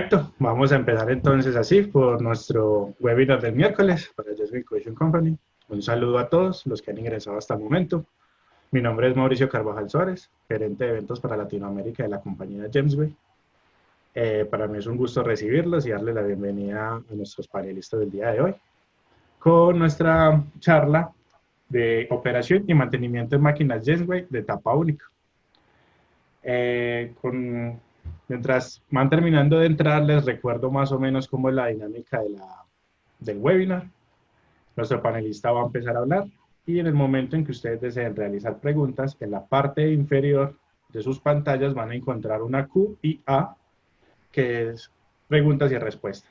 Perfecto, vamos a empezar entonces así por nuestro webinar del miércoles para Jamesway Company. Un saludo a todos los que han ingresado hasta el momento. Mi nombre es Mauricio Carvajal Suárez, gerente de eventos para Latinoamérica de la compañía Jamesway. Para mí es un gusto recibirlos y darles la bienvenida a nuestros panelistas del día de hoy con nuestra charla de operación y mantenimiento de máquinas Jamesway de etapa única. Mientras van terminando de entrar, les recuerdo más o menos cómo es la dinámica del webinar. Nuestro panelista va a empezar a hablar y en el momento en que ustedes deseen realizar preguntas, en la parte inferior de sus pantallas van a encontrar una Q y A, que es preguntas y respuestas.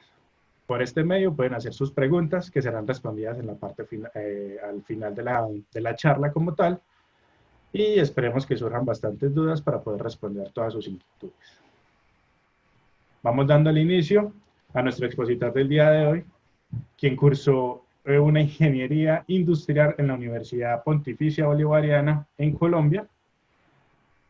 Por este medio pueden hacer sus preguntas que serán respondidas en la parte al final de la charla como tal, y esperemos que surjan bastantes dudas para poder responder todas sus inquietudes. Vamos dando el inicio a nuestro expositor del día de hoy, quien cursó una ingeniería industrial en la Universidad Pontificia Bolivariana en Colombia.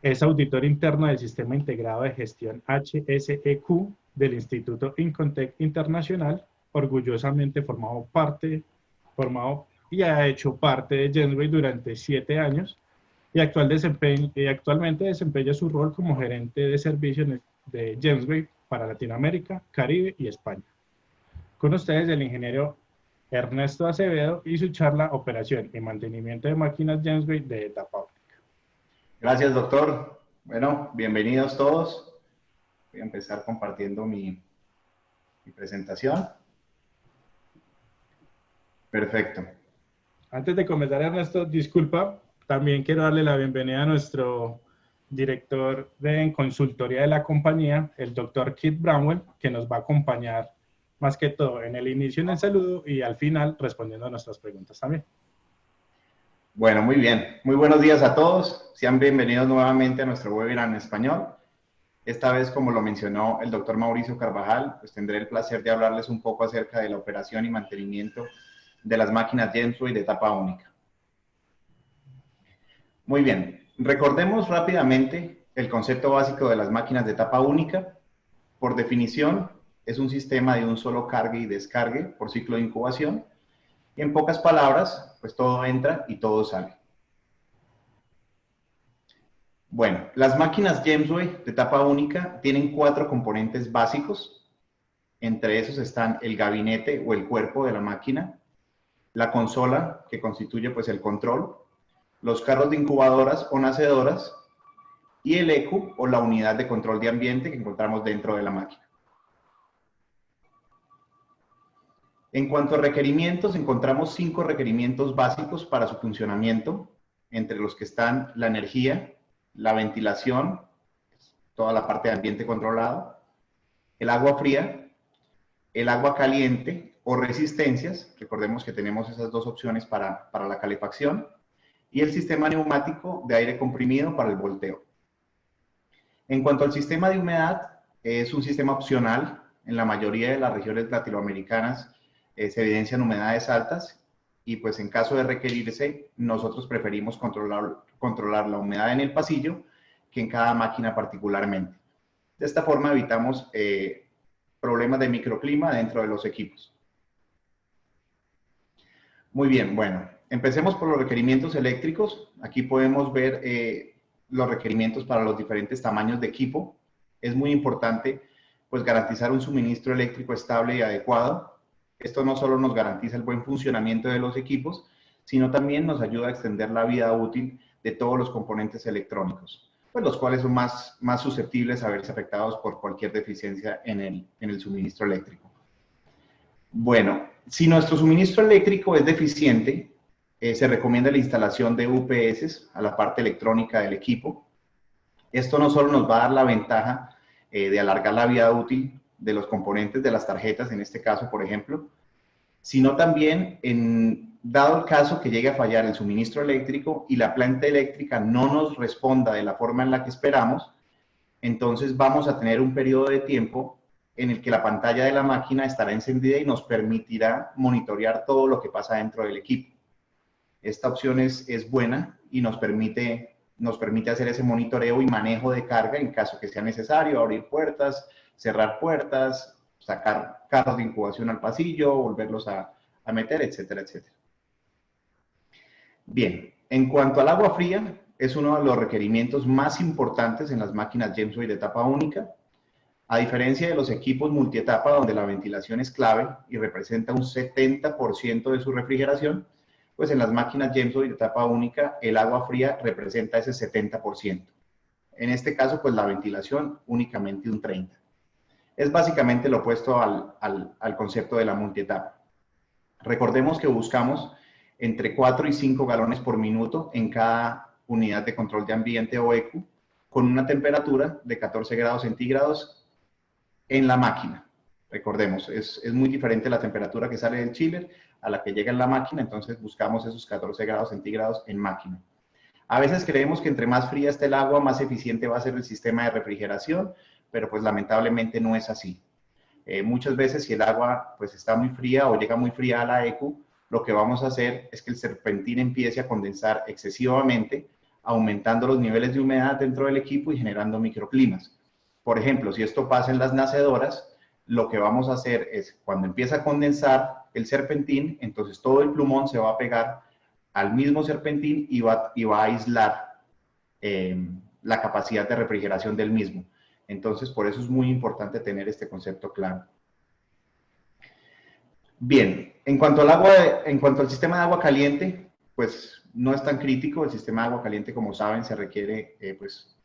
Es auditor interno del Sistema Integrado de Gestión HSEQ del Instituto Incontec Internacional, orgullosamente formado y ha hecho parte de Jamesway durante 7 años, y actualmente desempeña su rol como gerente de servicios de Jamesway para Latinoamérica, Caribe y España. Con ustedes el ingeniero Ernesto Acevedo y su charla Operación y Mantenimiento de Máquinas Jamesway de etapa única. Gracias, doctor. Bueno, bienvenidos todos. Voy a empezar compartiendo mi presentación. Perfecto. Antes de comenzar, Ernesto, disculpa, también quiero darle la bienvenida a nuestro director de consultoría de la compañía, el doctor Bramwell, que nos va a acompañar más que todo en el inicio, en el saludo y al final respondiendo a nuestras preguntas también. Bueno, muy bien. Muy buenos días a todos. Sean bienvenidos nuevamente a nuestro webinar en español. Esta vez, como lo mencionó el doctor Mauricio Carvajal, pues tendré el placer de hablarles un poco acerca de la operación y mantenimiento de las máquinas Jamesway de etapa única. Muy bien. Recordemos rápidamente el concepto básico de las máquinas de etapa única. Por definición, es un sistema de un solo cargue y descargue por ciclo de incubación. Y en pocas palabras, pues todo entra y todo sale. Bueno, las máquinas Jamesway de etapa única tienen 4 componentes básicos. Entre esos están el gabinete o el cuerpo de la máquina, la consola, que constituye pues el control, los carros de incubadoras o nacedoras, y el EQ o la unidad de control de ambiente que encontramos dentro de la máquina. En cuanto a requerimientos, encontramos 5 requerimientos básicos para su funcionamiento, entre los que están la energía, la ventilación, toda la parte de ambiente controlado, el agua fría, el agua caliente o resistencias, recordemos que tenemos esas 2 opciones para la calefacción, y el sistema neumático de aire comprimido para el volteo. En cuanto al sistema de humedad, es un sistema opcional. En la mayoría de las regiones latinoamericanas se evidencian humedades altas y pues en caso de requerirse, nosotros preferimos controlar la humedad en el pasillo que en cada máquina particularmente. De esta forma evitamos problemas de microclima dentro de los equipos. Muy bien, bueno, empecemos por los requerimientos eléctricos. Aquí podemos ver los requerimientos para los diferentes tamaños de equipo. Es muy importante pues garantizar un suministro eléctrico estable y adecuado. Esto no solo nos garantiza el buen funcionamiento de los equipos, sino también nos ayuda a extender la vida útil de todos los componentes electrónicos, pues los cuales son más susceptibles a verse afectados por cualquier deficiencia en el suministro eléctrico. Bueno, si nuestro suministro eléctrico es deficiente, se recomienda la instalación de UPS a la parte electrónica del equipo. Esto no solo nos va a dar la ventaja de alargar la vida útil de los componentes de las tarjetas, en este caso, por ejemplo, sino también, dado el caso que llegue a fallar el suministro eléctrico y la planta eléctrica no nos responda de la forma en la que esperamos, entonces vamos a tener un periodo de tiempo en el que la pantalla de la máquina estará encendida y nos permitirá monitorear todo lo que pasa dentro del equipo. Esta opción es buena y nos permite hacer ese monitoreo y manejo de carga en caso que sea necesario, abrir puertas, cerrar puertas, sacar carros de incubación al pasillo, volverlos a meter, etcétera, etcétera. Bien, en cuanto al agua fría, es uno de los requerimientos más importantes en las máquinas Jamesway de etapa única. A diferencia de los equipos multietapa, donde la ventilación es clave y representa un 70% de su refrigeración, pues en las máquinas Jamesway de etapa única, el agua fría representa ese 70%. En este caso, pues la ventilación únicamente un 30%. Es básicamente lo opuesto al concepto de la multietapa. Recordemos que buscamos entre 4 y 5 galones por minuto en cada unidad de control de ambiente o ECU, con una temperatura de 14 grados centígrados en la máquina. Recordemos, es muy diferente la temperatura que sale del chiller a la que llega en la máquina, entonces buscamos esos 14 grados centígrados en máquina. A veces creemos que entre más fría esté el agua, más eficiente va a ser el sistema de refrigeración, pero pues lamentablemente no es así. Muchas veces si el agua pues está muy fría o llega muy fría a la ECU, lo que vamos a hacer es que el serpentín empiece a condensar excesivamente, aumentando los niveles de humedad dentro del equipo y generando microclimas. Por ejemplo, si esto pasa en las nacedoras, lo que vamos a hacer es, cuando empieza a condensar el serpentín, entonces todo el plumón se va a pegar al mismo serpentín y va a aislar la capacidad de refrigeración del mismo. Entonces, por eso es muy importante tener este concepto claro. Bien, en cuanto al sistema de agua caliente, pues no es tan crítico. El sistema de agua caliente, como saben, se requiere pues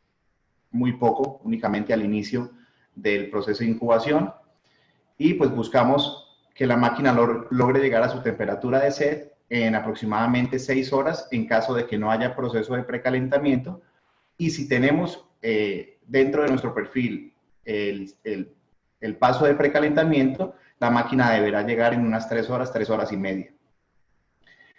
muy poco, únicamente al inicio del proceso de incubación. Y pues buscamos que la máquina logre llegar a su temperatura de set en aproximadamente 6 horas en caso de que no haya proceso de precalentamiento. Y si tenemos dentro de nuestro perfil el paso de precalentamiento, la máquina deberá llegar en unas 3 horas y media.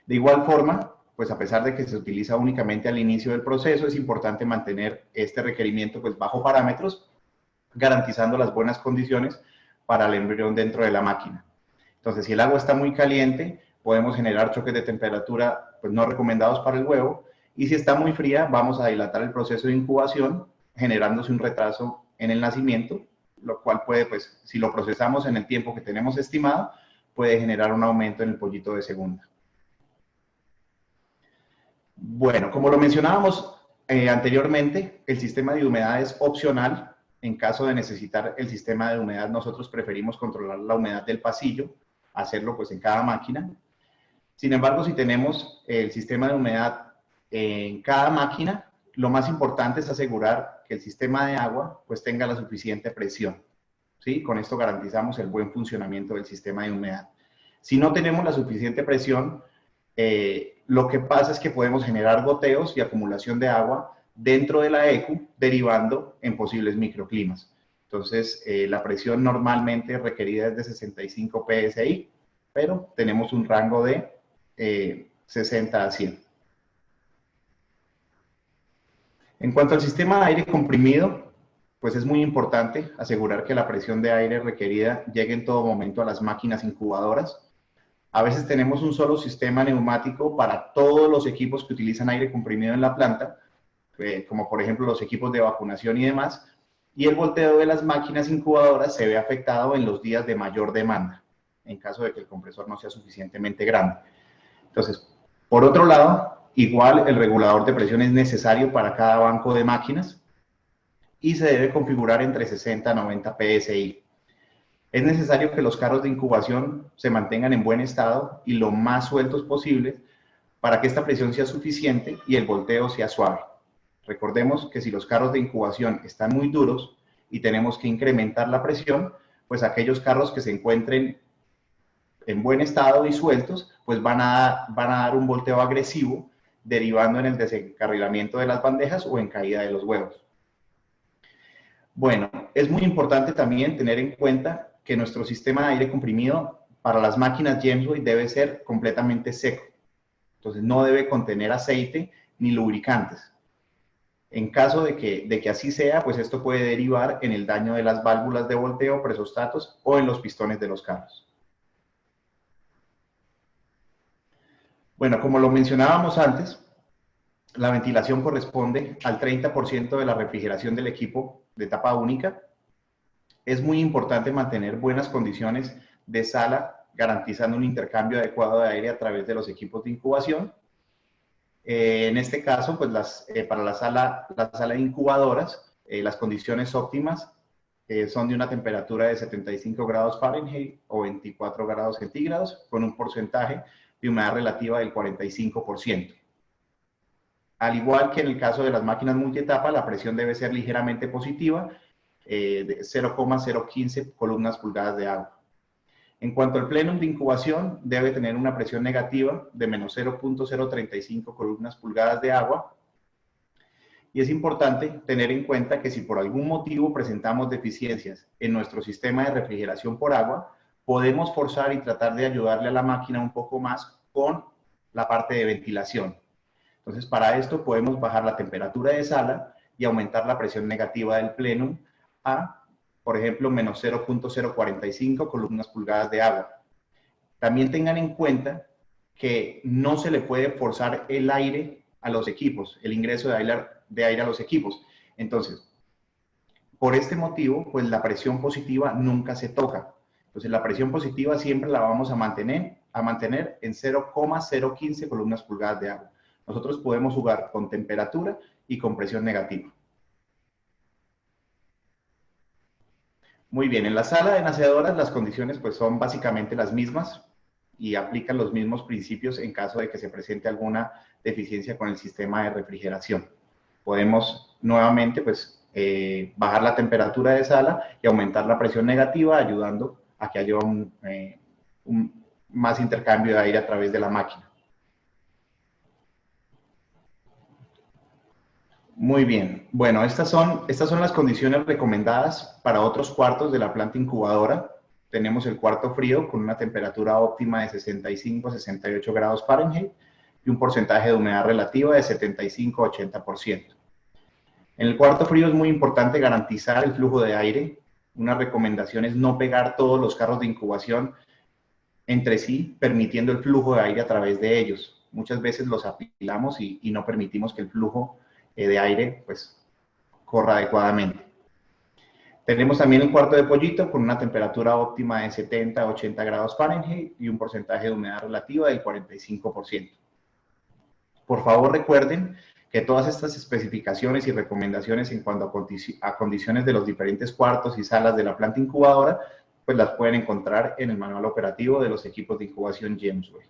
De igual forma, pues a pesar de que se utiliza únicamente al inicio del proceso, es importante mantener este requerimiento pues bajo parámetros, garantizando las buenas condiciones para el embrión dentro de la máquina. Entonces, si el agua está muy caliente, podemos generar choques de temperatura pues no recomendados para el huevo, y si está muy fría, vamos a dilatar el proceso de incubación, generándose un retraso en el nacimiento, lo cual puede, pues, si lo procesamos en el tiempo que tenemos estimado, puede generar un aumento en el pollito de segunda. Bueno, como lo mencionábamos anteriormente, el sistema de humedad es opcional. En caso de necesitar el sistema de humedad, nosotros preferimos controlar la humedad del pasillo, hacerlo pues en cada máquina. Sin embargo, si tenemos el sistema de humedad en cada máquina, lo más importante es asegurar que el sistema de agua pues tenga la suficiente presión, ¿sí? Con esto garantizamos el buen funcionamiento del sistema de humedad. Si no tenemos la suficiente presión, lo que pasa es que podemos generar goteos y acumulación de agua dentro de la ECU, derivando en posibles microclimas. Entonces, la presión normalmente requerida es de 65 psi, pero tenemos un rango de 60 a 100. En cuanto al sistema de aire comprimido, pues es muy importante asegurar que la presión de aire requerida llegue en todo momento a las máquinas incubadoras. A veces tenemos un solo sistema neumático para todos los equipos que utilizan aire comprimido en la planta, como por ejemplo los equipos de vacunación y demás, y el volteo de las máquinas incubadoras se ve afectado en los días de mayor demanda, en caso de que el compresor no sea suficientemente grande. Entonces, por otro lado, igual el regulador de presión es necesario para cada banco de máquinas y se debe configurar entre 60 a 90 psi. Es necesario que los carros de incubación se mantengan en buen estado y lo más sueltos posible para que esta presión sea suficiente y el volteo sea suave. Recordemos que si los carros de incubación están muy duros y tenemos que incrementar la presión, pues aquellos carros que se encuentren en buen estado y sueltos, pues van a dar un volteo agresivo, derivando en el desencarrilamiento de las bandejas o en caída de los huevos. Bueno, es muy importante también tener en cuenta que nuestro sistema de aire comprimido para las máquinas Jamesway debe ser completamente seco. Entonces no debe contener aceite ni lubricantes. En caso de que así sea, pues esto puede derivar en el daño de las válvulas de volteo, presostatos o en los pistones de los carros. Bueno, como lo mencionábamos antes, la ventilación corresponde al 30% de la refrigeración del equipo de etapa única. Es muy importante mantener buenas condiciones de sala, garantizando un intercambio adecuado de aire a través de los equipos de incubación. En este caso, pues para la sala de incubadoras, las condiciones óptimas son de una temperatura de 75 grados Fahrenheit o 24 grados centígrados, con un porcentaje de humedad relativa del 45%. Al igual que en el caso de las máquinas multietapa, la presión debe ser ligeramente positiva, de 0,015 columnas pulgadas de agua. En cuanto al plenum de incubación, debe tener una presión negativa de menos 0,035 columnas pulgadas de agua. Y es importante tener en cuenta que si por algún motivo presentamos deficiencias en nuestro sistema de refrigeración por agua, podemos forzar y tratar de ayudarle a la máquina un poco más con la parte de ventilación. Entonces, para esto podemos bajar la temperatura de sala y aumentar la presión negativa del plenum a, por ejemplo, menos 0,045 columnas pulgadas de agua. También tengan en cuenta que no se le puede forzar el aire a los equipos, el ingreso de aire a los equipos. Entonces, por este motivo, pues la presión positiva nunca se toca. Entonces, la presión positiva siempre la vamos a mantener en 0,015 columnas pulgadas de agua. Nosotros podemos jugar con temperatura y con presión negativa. Muy bien, en la sala de nacedoras las condiciones pues son básicamente las mismas y aplican los mismos principios en caso de que se presente alguna deficiencia con el sistema de refrigeración. Podemos nuevamente pues bajar la temperatura de sala y aumentar la presión negativa, ayudando a que haya más intercambio de aire a través de la máquina. Muy bien. Bueno, estas son las condiciones recomendadas para otros cuartos de la planta incubadora. Tenemos el cuarto frío con una temperatura óptima de 65 a 68 grados Fahrenheit y un porcentaje de humedad relativa de 75 a 80%. En el cuarto frío es muy importante garantizar el flujo de aire. Una recomendación es no pegar todos los carros de incubación entre sí, permitiendo el flujo de aire a través de ellos. Muchas veces los apilamos y no permitimos que el flujo de aire pues corra adecuadamente. Tenemos también el cuarto de pollito con una temperatura óptima de 70 a 80 grados Fahrenheit y un porcentaje de humedad relativa del 45%. Por favor, recuerden que todas estas especificaciones y recomendaciones en cuanto a condiciones de los diferentes cuartos y salas de la planta incubadora, pues las pueden encontrar en el manual operativo de los equipos de incubación Jamesway.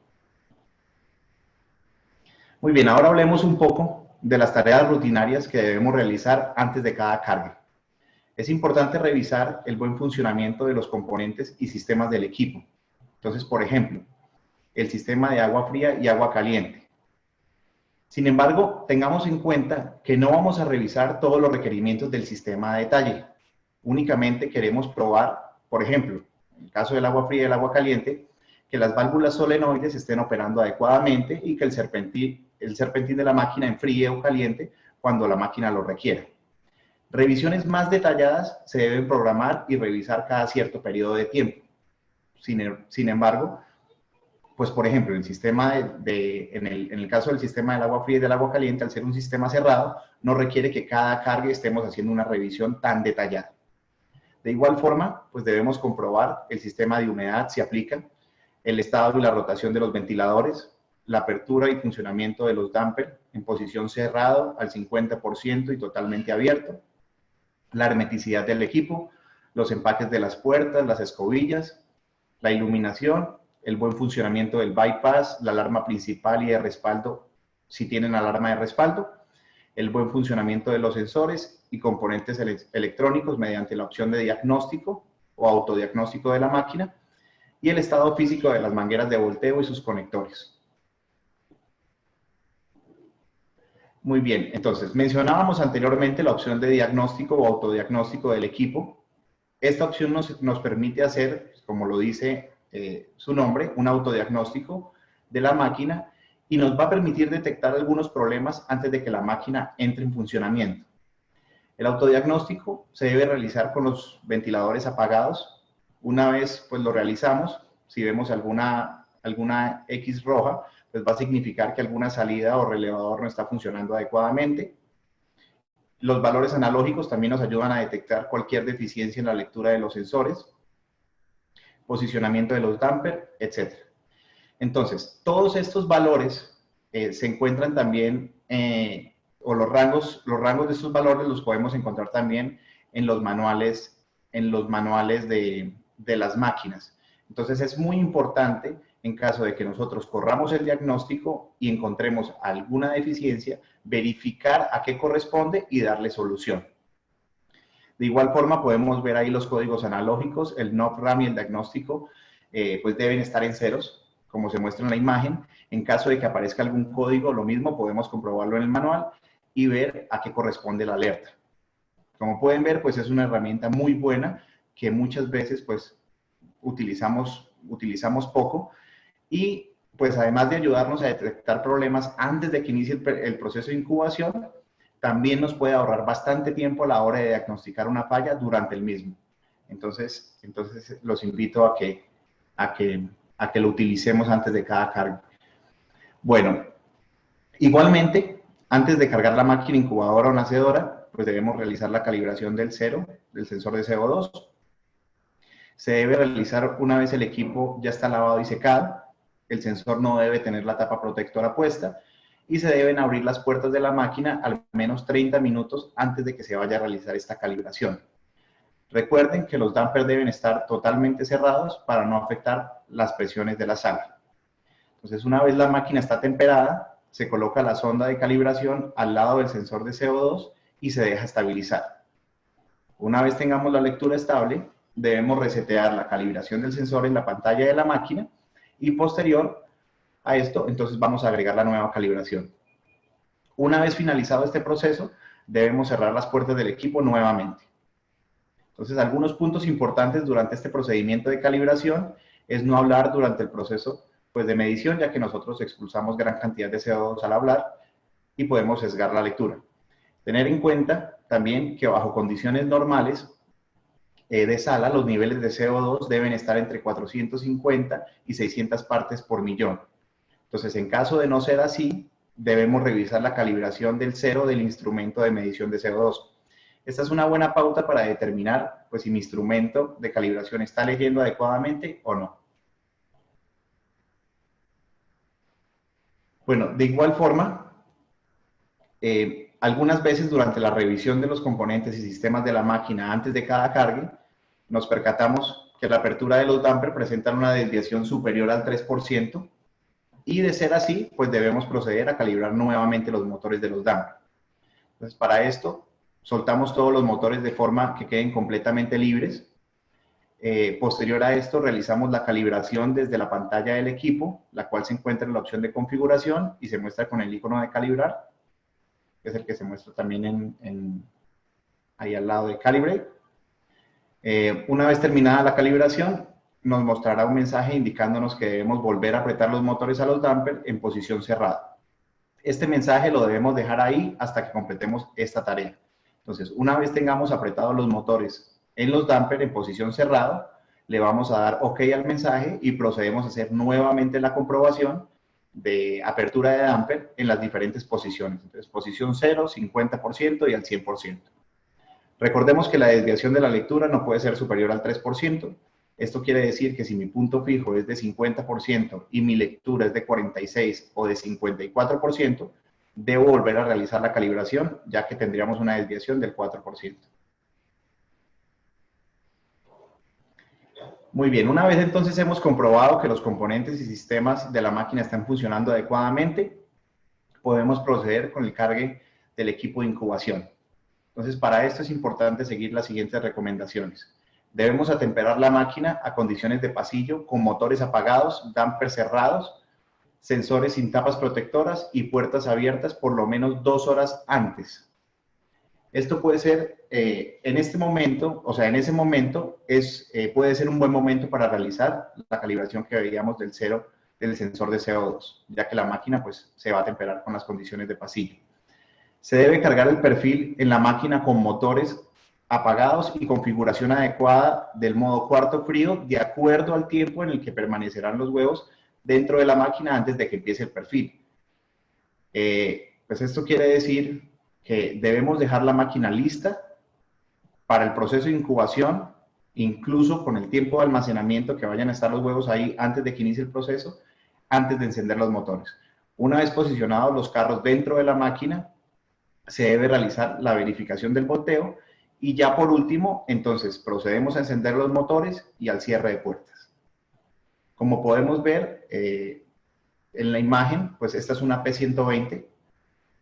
Muy bien, ahora hablemos un poco de las tareas rutinarias que debemos realizar antes de cada carga. Es importante revisar el buen funcionamiento de los componentes y sistemas del equipo. Entonces, por ejemplo, el sistema de agua fría y agua caliente. Sin embargo, tengamos en cuenta que no vamos a revisar todos los requerimientos del sistema a detalle. Únicamente queremos probar, por ejemplo, en el caso del agua fría y el agua caliente, que las válvulas solenoides estén operando adecuadamente y que el serpentín de la máquina enfríe o caliente cuando la máquina lo requiera. Revisiones más detalladas se deben programar y revisar cada cierto periodo de tiempo. Sin embargo, pues por ejemplo, en el caso del sistema del agua fría y del agua caliente, al ser un sistema cerrado, no requiere que cada carga estemos haciendo una revisión tan detallada. De igual forma, pues debemos comprobar el sistema de humedad si aplica, el estado y la rotación de los ventiladores, la apertura y funcionamiento de los dampers en posición cerrado al 50% y totalmente abierto, la hermeticidad del equipo, los empaques de las puertas, las escobillas, la iluminación, el buen funcionamiento del bypass, la alarma principal y de respaldo, si tienen alarma de respaldo, el buen funcionamiento de los sensores y componentes electrónicos mediante la opción de diagnóstico o autodiagnóstico de la máquina, y el estado físico de las mangueras de volteo y sus conectores. Muy bien, entonces, mencionábamos anteriormente la opción de diagnóstico o autodiagnóstico del equipo. Esta opción nos permite hacer, como lo dice su nombre, un autodiagnóstico de la máquina y nos va a permitir detectar algunos problemas antes de que la máquina entre en funcionamiento. El autodiagnóstico se debe realizar con los ventiladores apagados. Una vez pues lo realizamos, si vemos alguna X roja, pues va a significar que alguna salida o relevador no está funcionando adecuadamente. Los valores analógicos también nos ayudan a detectar cualquier deficiencia en la lectura de los sensores, posicionamiento de los dampers, etc. Entonces, todos estos valores se encuentran también, o los rangos de estos valores los podemos encontrar también en los manuales de las máquinas. Entonces, es muy importante, en caso de que nosotros corramos el diagnóstico y encontremos alguna deficiencia, verificar a qué corresponde y darle solución. De igual forma, podemos ver ahí los códigos analógicos, el NOP, RAM y el diagnóstico, pues deben estar en ceros, como se muestra en la imagen. En caso de que aparezca algún código, lo mismo, podemos comprobarlo en el manual y ver a qué corresponde la alerta. Como pueden ver, pues es una herramienta muy buena que muchas veces, pues, utilizamos poco, y pues además de ayudarnos a detectar problemas antes de que inicie el proceso de incubación, también nos puede ahorrar bastante tiempo a la hora de diagnosticar una falla durante el mismo. Entonces los invito a que lo utilicemos antes de cada carga. Bueno, igualmente, antes de cargar la máquina incubadora o nacedora, pues debemos realizar la calibración del sensor de CO2. Se debe realizar una vez el equipo ya está lavado y secado. El sensor no debe tener la tapa protectora puesta y se deben abrir las puertas de la máquina al menos 30 minutos antes de que se vaya a realizar esta calibración. Recuerden que los dampers deben estar totalmente cerrados para no afectar las presiones de la sala. Entonces, una vez la máquina está temperada, se coloca la sonda de calibración al lado del sensor de CO2 y se deja estabilizar. Una vez tengamos la lectura estable, debemos resetear la calibración del sensor en la pantalla de la máquina y posterior a esto, entonces vamos a agregar la nueva calibración. Una vez finalizado este proceso, debemos cerrar las puertas del equipo nuevamente. Entonces, algunos puntos importantes durante este procedimiento de calibración es no hablar durante el proceso, pues, de medición, ya que nosotros expulsamos gran cantidad de CO2 al hablar y podemos sesgar la lectura. Tener en cuenta también que bajo condiciones normales de sala, los niveles de CO2 deben estar entre 450 y 600 partes por millón. Entonces, en caso de no ser así, debemos revisar la calibración del cero del instrumento de medición de CO2. Esta es una buena pauta para determinar, pues, si mi instrumento de calibración está leyendo adecuadamente o no. Bueno, de igual forma, algunas veces durante la revisión de los componentes y sistemas de la máquina antes de cada cargue, nos percatamos que la apertura de los dampers presenta una desviación superior al 3%, y de ser así, pues debemos proceder a calibrar nuevamente los motores de los dampers. Entonces, para esto, soltamos todos los motores de forma que queden completamente libres. Posterior a esto, realizamos la calibración desde la pantalla del equipo, la cual se encuentra en la opción de configuración y se muestra con el icono de calibrar, que es el que se muestra también ahí al lado de Calibrate. Una vez terminada la calibración, nos mostrará un mensaje indicándonos que debemos volver a apretar los motores a los dampers en posición cerrada. Este mensaje lo debemos dejar ahí hasta que completemos esta tarea. Entonces, una vez tengamos apretados los motores en los dampers en posición cerrada, le vamos a dar OK al mensaje y procedemos a hacer nuevamente la comprobación de apertura de damper en las diferentes posiciones. Entonces, posición 0, 50% y al 100%. Recordemos que la desviación de la lectura no puede ser superior al 3%. Esto quiere decir que si mi punto fijo es de 50% y mi lectura es de 46 o de 54%, debo volver a realizar la calibración, ya que tendríamos una desviación del 4%. Muy bien, una vez entonces hemos comprobado que los componentes y sistemas de la máquina están funcionando adecuadamente, podemos proceder con el cargue del equipo de incubación. Entonces, para esto es importante seguir las siguientes recomendaciones. Debemos atemperar la máquina a condiciones de pasillo con motores apagados, dampers cerrados, sensores sin tapas protectoras y puertas abiertas por lo menos 2 horas antes. Esto puede ser, en ese momento, puede ser un buen momento para realizar la calibración que veíamos del sensor de CO2, ya que la máquina, pues, se va a temperar con las condiciones de pasillo. Se debe cargar el perfil en la máquina con motores apagados y configuración adecuada del modo cuarto frío, de acuerdo al tiempo en el que permanecerán los huevos dentro de la máquina antes de que empiece el perfil. Pues esto quiere decir que debemos dejar la máquina lista para el proceso de incubación, incluso con el tiempo de almacenamiento que vayan a estar los huevos ahí antes de que inicie el proceso, antes de encender los motores. Una vez posicionados los carros dentro de la máquina, se debe realizar la verificación del volteo y ya por último, entonces procedemos a encender los motores y al cierre de puertas. Como podemos ver en la imagen, pues esta es una P120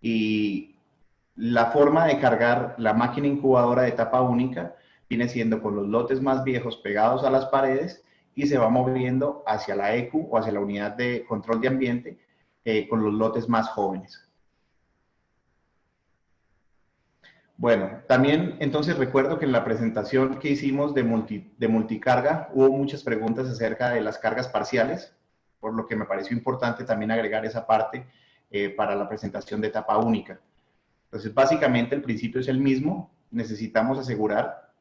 y la forma de cargar la máquina incubadora de etapa única viene siendo con los lotes más viejos pegados a las paredes y se va moviendo hacia la EQ o hacia la unidad de control de ambiente con los lotes más jóvenes. Bueno, también entonces recuerdo que en la presentación que hicimos de multicarga hubo muchas preguntas acerca de las cargas parciales, por lo que me pareció importante también agregar esa parte para la presentación de etapa única. Entonces, básicamente el principio es el mismo, necesitamos asegurar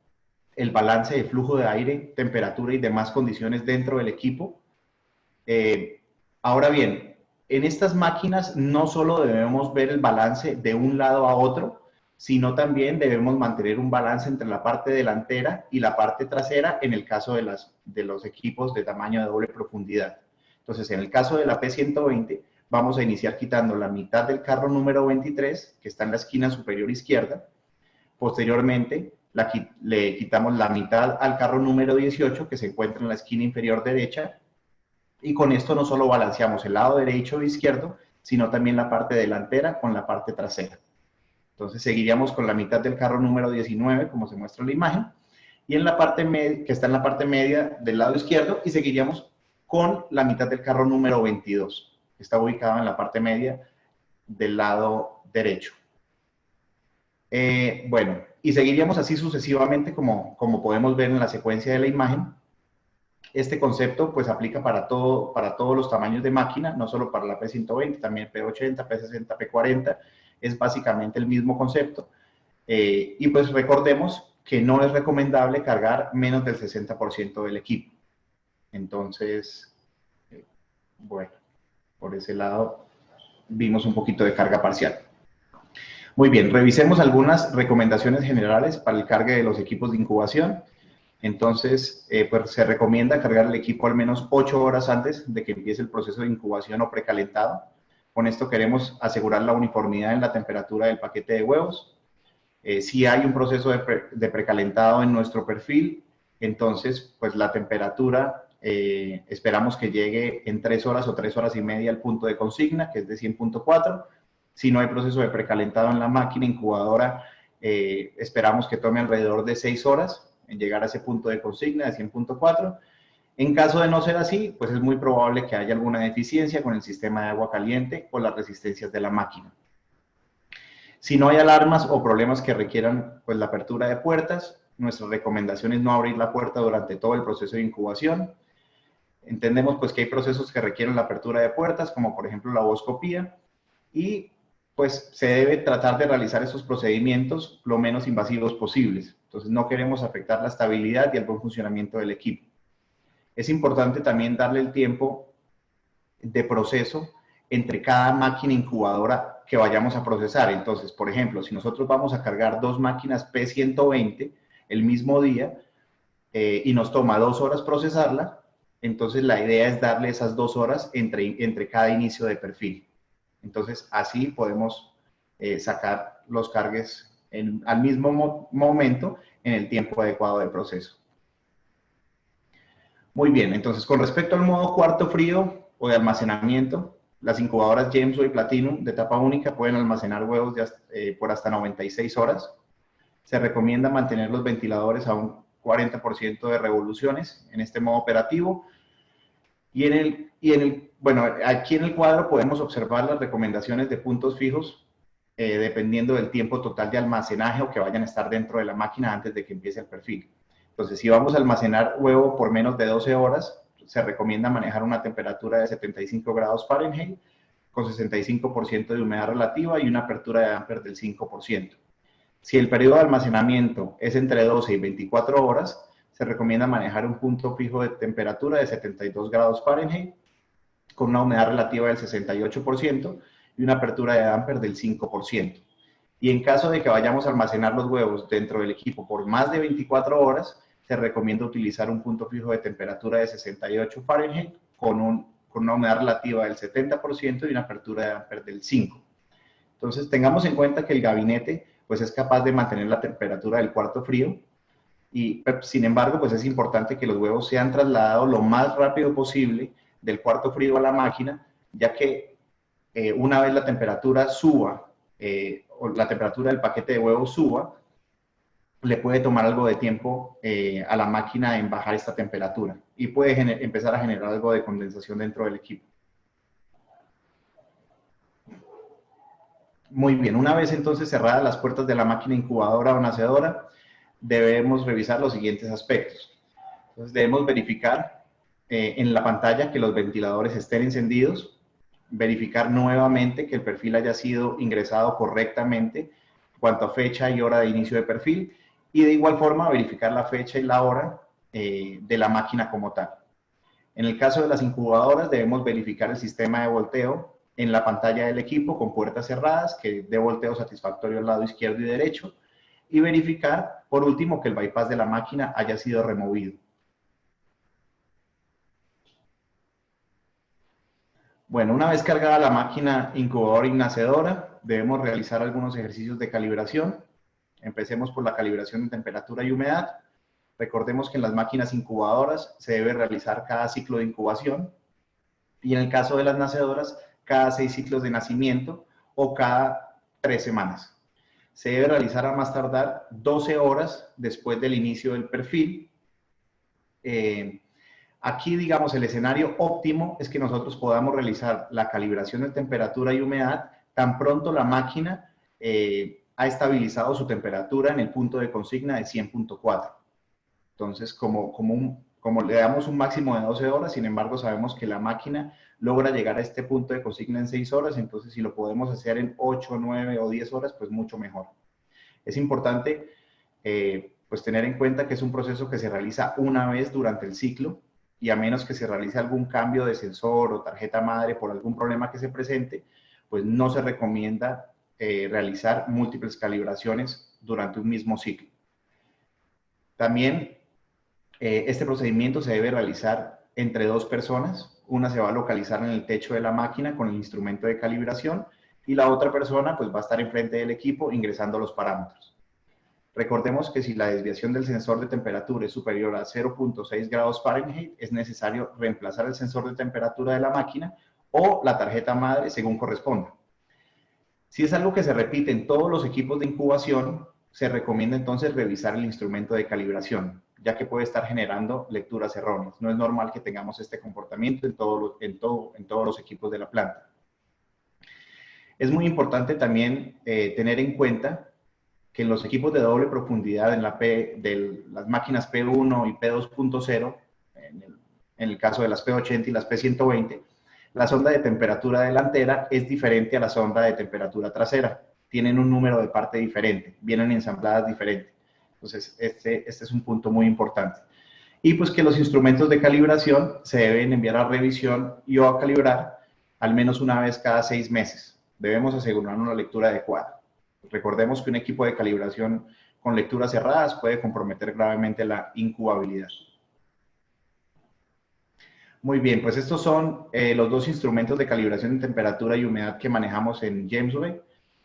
el balance de flujo de aire, temperatura y demás condiciones dentro del equipo. Ahora bien, en estas máquinas no solo debemos ver el balance de un lado a otro, sino también debemos mantener un balance entre la parte delantera y la parte trasera en el caso de los equipos de tamaño de doble profundidad. Entonces, en el caso de la P120, vamos a iniciar quitando la mitad del carro número 23, que está en la esquina superior izquierda. Posteriormente, le quitamos la mitad al carro número 18, que se encuentra en la esquina inferior derecha. Y con esto no solo balanceamos el lado derecho e izquierdo, sino también la parte delantera con la parte trasera. Entonces seguiríamos con la mitad del carro número 19, como se muestra en la imagen, y en la parte que está en la parte media del lado izquierdo, y seguiríamos con la mitad del carro número 22, que está ubicado en la parte media del lado derecho. Bueno, y seguiríamos así sucesivamente como podemos ver en la secuencia de la imagen. Este concepto pues aplica para todos los tamaños de máquina, no solo para la P120, también P80, P60, P40, es básicamente el mismo concepto. Y pues recordemos que no es recomendable cargar menos del 60% del equipo. Entonces, bueno, por ese lado vimos un poquito de carga parcial. Muy bien, revisemos algunas recomendaciones generales para el cargue de los equipos de incubación. Entonces, pues se recomienda cargar el equipo al menos 8 horas antes de que empiece el proceso de incubación o precalentado. Con esto queremos asegurar la uniformidad en la temperatura del paquete de huevos. Si hay un proceso de precalentado en nuestro perfil, entonces, pues la temperatura esperamos que llegue en 3 horas o 3 horas y media al punto de consigna, que es de 100.4. Si no hay proceso de precalentado en la máquina incubadora, esperamos que tome alrededor de 6 horas en llegar a ese punto de consigna de 100.4. En caso de no ser así, pues es muy probable que haya alguna deficiencia con el sistema de agua caliente o las resistencias de la máquina. Si no hay alarmas o problemas que requieran pues, la apertura de puertas, nuestra recomendación es no abrir la puerta durante todo el proceso de incubación. Entendemos pues, que hay procesos que requieren la apertura de puertas, como por ejemplo la ovoscopía, y pues se debe tratar de realizar esos procedimientos lo menos invasivos posibles. Entonces no queremos afectar la estabilidad y el buen funcionamiento del equipo. Es importante también darle el tiempo de proceso entre cada máquina incubadora que vayamos a procesar. Entonces, por ejemplo, si nosotros vamos a cargar 2 máquinas P120 el mismo día y nos toma 2 horas procesarla, entonces la idea es darle esas 2 horas entre cada inicio de perfil. Entonces, así podemos sacar los cargues al mismo momento en el tiempo adecuado de proceso. Muy bien, entonces con respecto al modo cuarto frío o de almacenamiento, las incubadoras Jamesway Platinum de etapa única pueden almacenar huevos por hasta 96 horas. Se recomienda mantener los ventiladores a un 40% de revoluciones en este modo operativo. Bueno, aquí en el cuadro podemos observar las recomendaciones de puntos fijos dependiendo del tiempo total de almacenaje o que vayan a estar dentro de la máquina antes de que empiece el perfil. Entonces, si vamos a almacenar huevo por menos de 12 horas, se recomienda manejar una temperatura de 75 grados Fahrenheit con 65% de humedad relativa y una apertura de damper del 5%. Si el periodo de almacenamiento es entre 12 y 24 horas, se recomienda manejar un punto fijo de temperatura de 72 grados Fahrenheit con una humedad relativa del 68% y una apertura de damper del 5%. Y en caso de que vayamos a almacenar los huevos dentro del equipo por más de 24 horas, se recomienda utilizar un punto fijo de temperatura de 68 Fahrenheit con una humedad relativa del 70% y una apertura de Ampere del 5. Entonces, tengamos en cuenta que el gabinete pues, es capaz de mantener la temperatura del cuarto frío y, sin embargo, pues es importante que los huevos sean trasladados lo más rápido posible del cuarto frío a la máquina, ya que una vez la temperatura suba, o la temperatura del paquete de huevos suba, le puede tomar algo de tiempo a la máquina en bajar esta temperatura y puede empezar a generar algo de condensación dentro del equipo. Muy bien, una vez entonces cerradas las puertas de la máquina incubadora o nacedora, debemos revisar los siguientes aspectos. Entonces debemos verificar en la pantalla que los ventiladores estén encendidos, verificar nuevamente que el perfil haya sido ingresado correctamente en cuanto a fecha y hora de inicio de perfil, y de igual forma verificar la fecha y la hora de la máquina como tal. En el caso de las incubadoras debemos verificar el sistema de volteo en la pantalla del equipo con puertas cerradas, que dé volteo satisfactorio al lado izquierdo y derecho, y verificar, por último, que el bypass de la máquina haya sido removido. Bueno, una vez cargada la máquina incubadora y nacedora, debemos realizar algunos ejercicios de calibración. Empecemos por la calibración de temperatura y humedad. Recordemos que en las máquinas incubadoras se debe realizar cada ciclo de incubación y en el caso de las nacedoras, cada 6 ciclos de nacimiento o cada 3 semanas. Se debe realizar a más tardar 12 horas después del inicio del perfil. Aquí, digamos, el escenario óptimo es que nosotros podamos realizar la calibración de temperatura y humedad tan pronto la máquina ha estabilizado su temperatura en el punto de consigna de 100.4. Entonces, como le damos un máximo de 12 horas, sin embargo, sabemos que la máquina logra llegar a este punto de consigna en 6 horas, entonces si lo podemos hacer en 8, 9 o 10 horas, pues mucho mejor. Es importante pues tener en cuenta que es un proceso que se realiza una vez durante el ciclo y a menos que se realice algún cambio de sensor o tarjeta madre por algún problema que se presente, pues no se recomienda realizar múltiples calibraciones durante un mismo ciclo. También este procedimiento se debe realizar entre 2 personas. Una se va a localizar en el techo de la máquina con el instrumento de calibración y la otra persona pues va a estar enfrente del equipo ingresando los parámetros. Recordemos que si la desviación del sensor de temperatura es superior a 0.6 grados Fahrenheit, es necesario reemplazar el sensor de temperatura de la máquina o la tarjeta madre según corresponda. Si es algo que se repite en todos los equipos de incubación, se recomienda entonces revisar el instrumento de calibración, ya que puede estar generando lecturas erróneas. No es normal que tengamos este comportamiento en todos los equipos de la planta. Es muy importante también tener en cuenta que en los equipos de doble profundidad, de las máquinas P1 y P2.0, en el caso de las P80 y las P120, la sonda de temperatura delantera es diferente a la sonda de temperatura trasera. Tienen un número de parte diferente, vienen ensambladas diferente. Entonces, este es un punto muy importante. Y pues que los instrumentos de calibración se deben enviar a revisión y o a calibrar al menos una vez cada 6 meses. Debemos asegurar una lectura adecuada. Recordemos que un equipo de calibración con lecturas cerradas puede comprometer gravemente la incubabilidad. Muy bien, pues estos son los 2 instrumentos de calibración de temperatura y humedad que manejamos en Jamesway.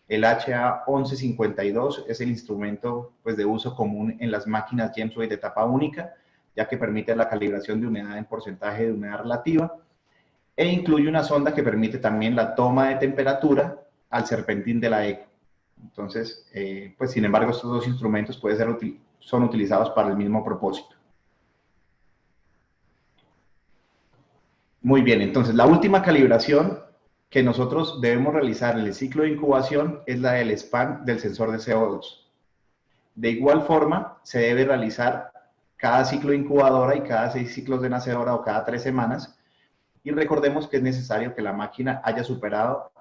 El HA1152 es el instrumento pues, de uso común en las máquinas Jamesway de etapa única, ya que permite la calibración de humedad en porcentaje de humedad relativa, e incluye una sonda que permite también la toma de temperatura al serpentín de la eco. Entonces, pues sin embargo, estos 2 instrumentos son utilizados para el mismo propósito. Muy bien, entonces la última calibración que nosotros debemos realizar en el ciclo de incubación es la del span del sensor de CO2. De igual forma, se debe realizar cada ciclo de incubadora y cada 6 ciclos de nacedora o cada 3 semanas. Y recordemos que es necesario que la máquina haya superado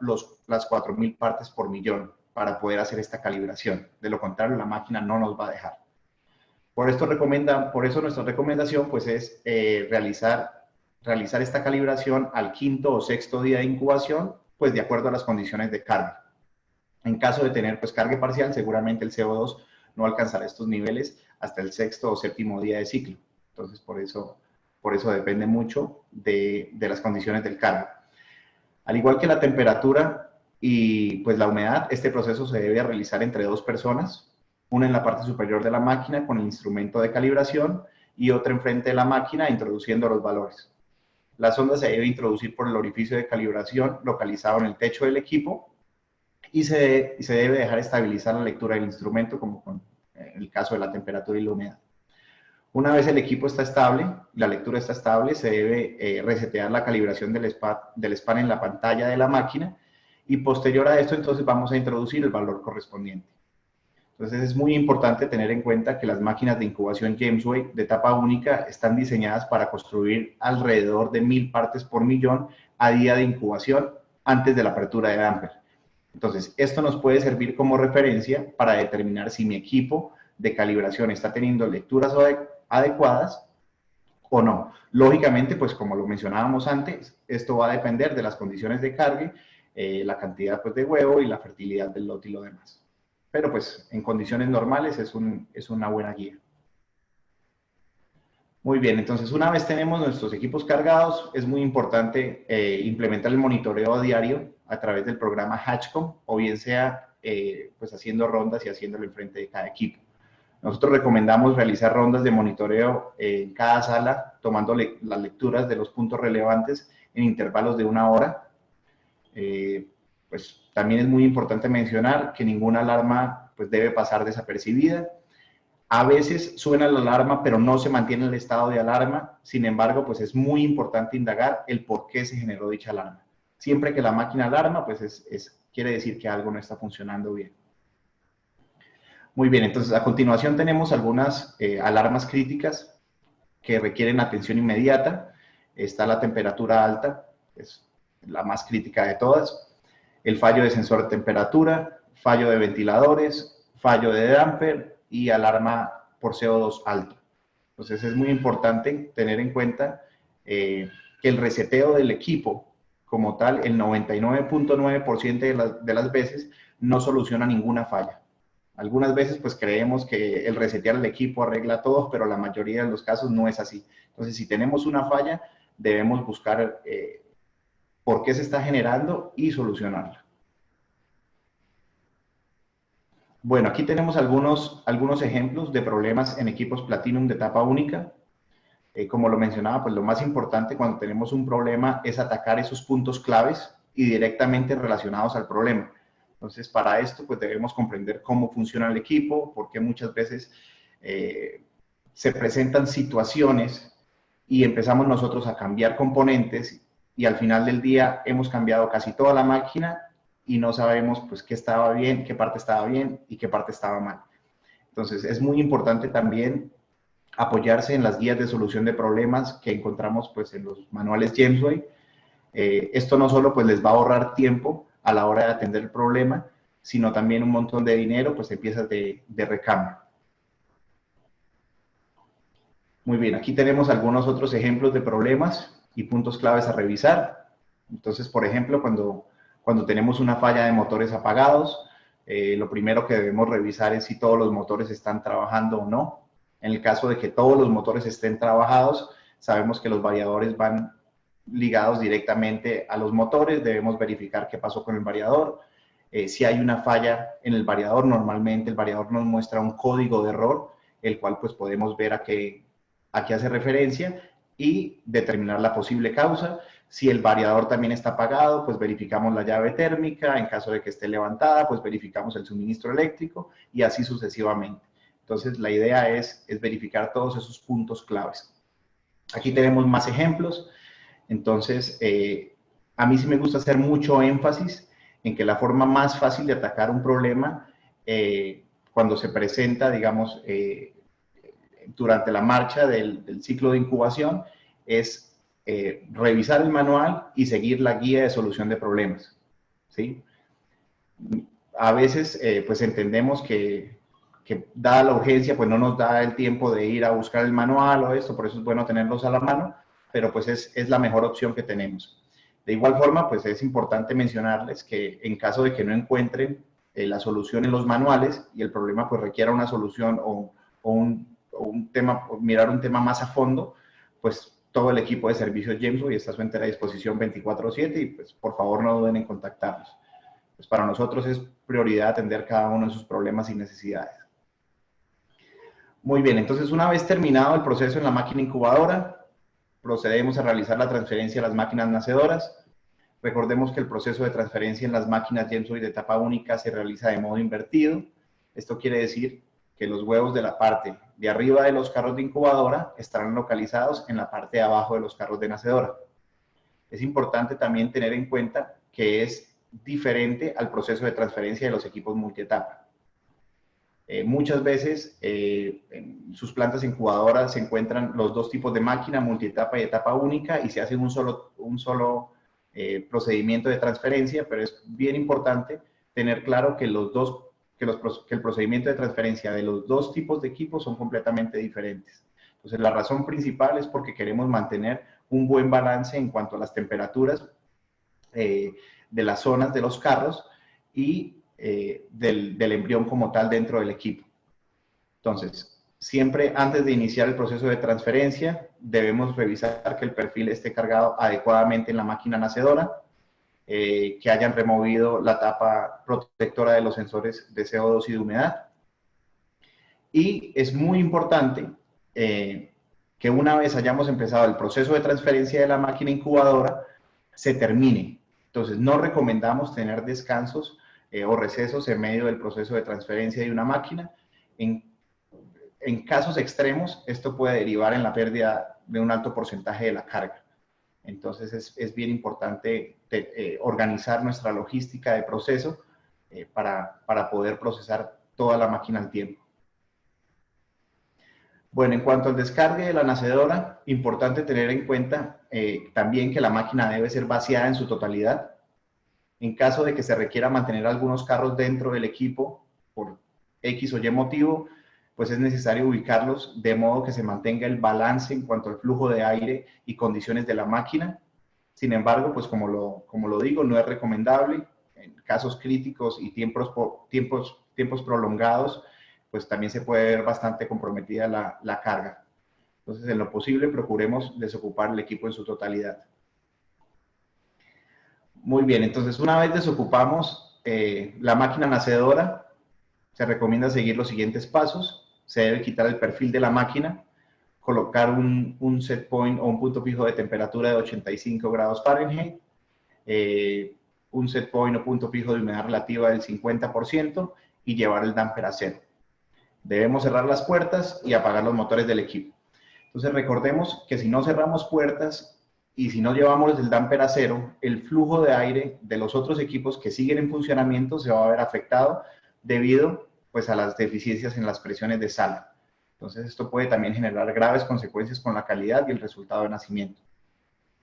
las 4.000 partes por millón para poder hacer esta calibración. De lo contrario, la máquina no nos va a dejar. Por eso nuestra recomendación pues, es realizar esta calibración al 5.º o 6.º día de incubación, pues de acuerdo a las condiciones de carga. En caso de tener pues carga parcial, seguramente el CO2 no alcanzará estos niveles hasta el sexto o séptimo día de ciclo. Entonces, por eso depende mucho de las condiciones del cargo. Al igual que la temperatura y pues la humedad, este proceso se debe realizar entre dos personas, una en la parte superior de la máquina con el instrumento de calibración y otra enfrente de la máquina introduciendo los valores. La sonda se debe introducir por el orificio de calibración localizado en el techo del equipo y se debe dejar estabilizar la lectura del instrumento, como con el caso de la temperatura y la humedad. Una vez el equipo está estable, la lectura está estable, se debe resetear la calibración del span en la pantalla de la máquina y posterior a esto entonces vamos a introducir el valor correspondiente. Entonces es muy importante tener en cuenta que las máquinas de incubación Jamesway de etapa única están diseñadas para construir alrededor de 1000 partes por millón a día de incubación antes de la apertura de damper. Entonces, esto nos puede servir como referencia para determinar si mi equipo de calibración está teniendo lecturas adecuadas o no. Lógicamente, pues como lo mencionábamos antes, esto va a depender de las condiciones de carga, la cantidad pues, de huevo y la fertilidad del lote y lo demás. Pero pues en condiciones normales es una buena guía. Muy bien, entonces una vez tenemos nuestros equipos cargados, es muy importante implementar el monitoreo a diario a través del programa Hatchcom, o bien sea pues haciendo rondas y haciéndolo enfrente de cada equipo. Nosotros recomendamos realizar rondas de monitoreo en cada sala, tomando las lecturas de los puntos relevantes en intervalos de 1 hora. Pues también es muy importante mencionar que ninguna alarma pues, debe pasar desapercibida. A veces suena la alarma, pero no se mantiene el estado de alarma. Sin embargo, pues es muy importante indagar el por qué se generó dicha alarma. Siempre que la máquina alarma, pues quiere decir que algo no está funcionando bien. Muy bien, entonces a continuación tenemos algunas alarmas críticas que requieren atención inmediata. Está la temperatura alta, es la más crítica de todas. El fallo de sensor de temperatura, fallo de ventiladores, fallo de damper y alarma por CO2 alto. Entonces es muy importante tener en cuenta que el reseteo del equipo como tal, el 99.9% de las veces no soluciona ninguna falla. Algunas veces pues creemos que el resetear el equipo arregla todo, pero la mayoría de los casos no es así. Entonces si tenemos una falla, debemos buscar por qué se está generando y solucionarla. Bueno, aquí tenemos algunos ejemplos de problemas en equipos Platinum de etapa única. Como lo mencionaba, pues lo más importante cuando tenemos un problema es atacar esos puntos claves y directamente relacionados al problema. Entonces, para esto, pues debemos comprender cómo funciona el equipo, porque muchas veces se presentan situaciones y empezamos nosotros a cambiar componentes y al final del día hemos cambiado casi toda la máquina y no sabemos pues qué estaba bien, qué parte estaba bien y qué parte estaba mal. Entonces, es muy importante también apoyarse en las guías de solución de problemas que encontramos pues en los manuales Jamesway. Esto no solo pues les va a ahorrar tiempo a la hora de atender el problema, sino también un montón de dinero pues en piezas de recambio. Muy bien, aquí tenemos algunos otros ejemplos de problemas y puntos claves a revisar. Entonces, por ejemplo, cuando tenemos una falla de motores apagados, lo primero que debemos revisar es si todos los motores están trabajando o no. En el caso de que todos los motores estén trabajados, sabemos que los variadores van ligados directamente a los motores, debemos verificar qué pasó con el variador. Si hay una falla en el variador, normalmente el variador nos muestra un código de error, el cual pues podemos ver a qué hace referencia y determinar la posible causa. Si el variador también está apagado, pues verificamos la llave térmica. En caso de que esté levantada, pues verificamos el suministro eléctrico y así sucesivamente. Entonces, la idea es verificar todos esos puntos claves. Aquí tenemos más ejemplos. Entonces, a mí sí me gusta hacer mucho énfasis en que la forma más fácil de atacar un problema cuando se presenta, digamos, durante la marcha del ciclo de incubación es revisar el manual y seguir la guía de solución de problemas, ¿sí? A veces, pues entendemos que dada la urgencia, pues no nos da el tiempo de ir a buscar el manual o esto, por eso es bueno tenerlos a la mano, pero pues es la mejor opción que tenemos. De igual forma, pues es importante mencionarles que en caso de que no encuentren la solución en los manuales y el problema pues requiera una solución o un tema, o mirar un tema más a fondo, pues todo el equipo de servicios Jamesway está a su entera disposición 24/7 y pues por favor no duden en contactarnos. Pues para nosotros es prioridad atender cada uno de sus problemas y necesidades. Muy bien, entonces una vez terminado el proceso en la máquina incubadora, procedemos a realizar la transferencia a las máquinas nacedoras. Recordemos que el proceso de transferencia en las máquinas Jamesway de etapa única se realiza de modo invertido. Esto quiere decir que los huevos de la parte de arriba de los carros de incubadora estarán localizados en la parte de abajo de los carros de nacedora. Es importante también tener en cuenta que es diferente al proceso de transferencia de los equipos multietapa. Muchas veces en sus plantas incubadoras se encuentran los dos tipos de máquina, multietapa y etapa única, y se hace un solo procedimiento de transferencia, pero es bien importante tener claro que el procedimiento de transferencia de los dos tipos de equipos son completamente diferentes. Entonces, la razón principal es porque queremos mantener un buen balance en cuanto a las temperaturas de las zonas de los carros y del embrión como tal dentro del equipo. Entonces, siempre antes de iniciar el proceso de transferencia, debemos revisar que el perfil esté cargado adecuadamente en la máquina nacedora, que hayan removido la tapa protectora de los sensores de CO2 y de humedad. Y es muy importante que una vez hayamos empezado el proceso de transferencia de la máquina incubadora, se termine. Entonces, no recomendamos tener descansos o recesos en medio del proceso de transferencia de una máquina. En casos extremos, esto puede derivar en la pérdida de un alto porcentaje de la carga. Entonces, es bien importante organizar nuestra logística de proceso para poder procesar toda la máquina al tiempo. Bueno, en cuanto al descargue de la nacedora, importante tener en cuenta también que la máquina debe ser vaciada en su totalidad. En caso de que se requiera mantener algunos carros dentro del equipo por X o Y motivo, pues es necesario ubicarlos de modo que se mantenga el balance en cuanto al flujo de aire y condiciones de la máquina. Sin embargo, pues como lo digo, no es recomendable. En casos críticos y tiempos prolongados, pues también se puede ver bastante comprometida la carga. Entonces, en lo posible, procuremos desocupar el equipo en su totalidad. Muy bien, entonces una vez desocupamos la máquina nacedora, se recomienda seguir los siguientes pasos. Se debe quitar el perfil de la máquina, colocar un set point o un punto fijo de temperatura de 85 grados Fahrenheit, un set point o punto fijo de humedad relativa del 50% y llevar el damper a cero. Debemos cerrar las puertas y apagar los motores del equipo. Entonces recordemos que si no cerramos puertas y si no llevamos el damper a cero, el flujo de aire de los otros equipos que siguen en funcionamiento se va a ver afectado debido pues, a las deficiencias en las presiones de sala. Entonces esto puede también generar graves consecuencias con la calidad y el resultado de nacimiento.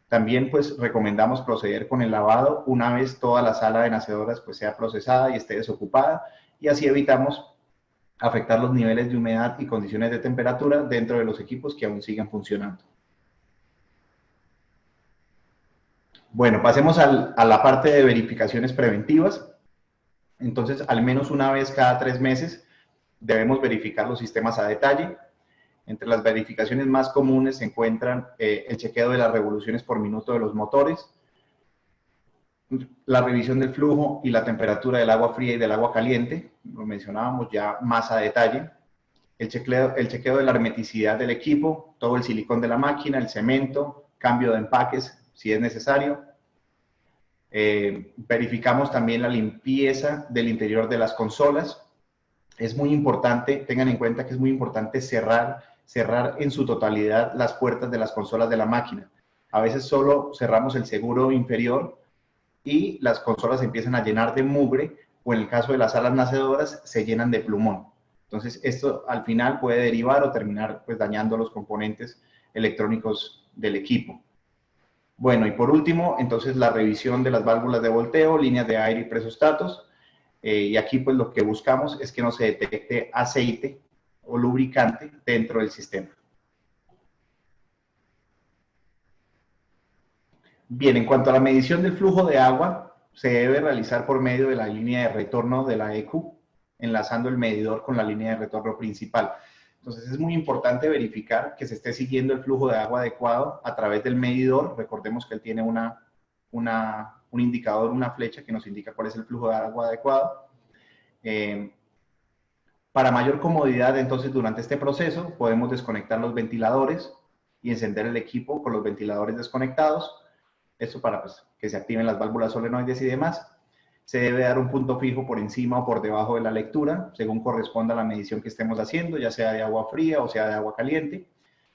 También pues recomendamos proceder con el lavado una vez toda la sala de nacedoras pues, sea procesada y esté desocupada, y así evitamos afectar los niveles de humedad y condiciones de temperatura dentro de los equipos que aún siguen funcionando. Bueno, pasemos a la parte de verificaciones preventivas. Entonces, al menos una vez cada 3 meses debemos verificar los sistemas a detalle. Entre las verificaciones más comunes se encuentran el chequeo de las revoluciones por minuto de los motores, la revisión del flujo y la temperatura del agua fría y del agua caliente, lo mencionábamos ya más a detalle, el chequeo de la hermeticidad del equipo, todo el silicón de la máquina, el cemento, cambio de empaques si es necesario. Verificamos también la limpieza del interior de las consolas. Es muy importante, tengan en cuenta que es muy importante cerrar en su totalidad las puertas de las consolas de la máquina. A veces solo cerramos el seguro inferior y las consolas se empiezan a llenar de mugre, o en el caso de las salas nacedoras se llenan de plumón. Entonces esto al final puede derivar o terminar pues dañando los componentes electrónicos del equipo. Bueno, y por último, entonces la revisión de las válvulas de volteo, líneas de aire y presostatos. Y aquí pues lo que buscamos es que no se detecte aceite o lubricante dentro del sistema. Bien, en cuanto a la medición del flujo de agua, se debe realizar por medio de la línea de retorno de la EQ, enlazando el medidor con la línea de retorno principal. Entonces es muy importante verificar que se esté siguiendo el flujo de agua adecuado a través del medidor. Recordemos que él tiene un indicador, una flecha que nos indica cuál es el flujo de agua adecuado. Para mayor comodidad, entonces, durante este proceso, podemos desconectar los ventiladores y encender el equipo con los ventiladores desconectados. Esto para pues, que se activen las válvulas solenoides y demás. Se debe dar un punto fijo por encima o por debajo de la lectura, según corresponda a la medición que estemos haciendo, ya sea de agua fría o sea de agua caliente.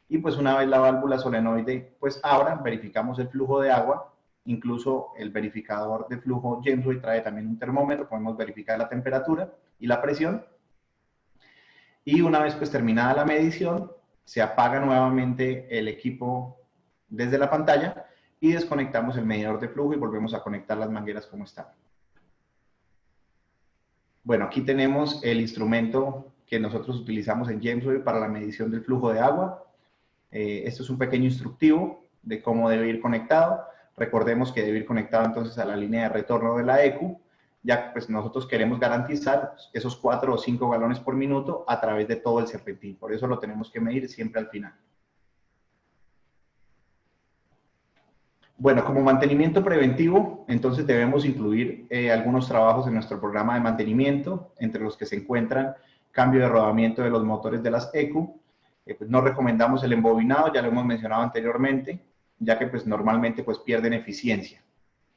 Y pues una vez la válvula solenoide pues abra, verificamos el flujo de agua. Incluso el verificador de flujo Jamesway trae también un termómetro, podemos verificar la temperatura y la presión. Y una vez pues terminada la medición, se apaga nuevamente el equipo desde la pantalla y desconectamos el medidor de flujo y volvemos a conectar las mangueras como están. Bueno, aquí tenemos el instrumento que nosotros utilizamos en Jamesway para la medición del flujo de agua. Esto es un pequeño instructivo de cómo debe ir conectado. Recordemos que debe ir conectado entonces a la línea de retorno de la EQ, ya que pues, nosotros queremos garantizar esos 4 o 5 galones por minuto a través de todo el serpentín. Por eso lo tenemos que medir siempre al final. Bueno, como mantenimiento preventivo, entonces debemos incluir algunos trabajos en nuestro programa de mantenimiento, entre los que se encuentran cambio de rodamiento de los motores de las EQ. Pues no recomendamos el embobinado, ya lo hemos mencionado anteriormente, ya que pues normalmente pues pierden eficiencia.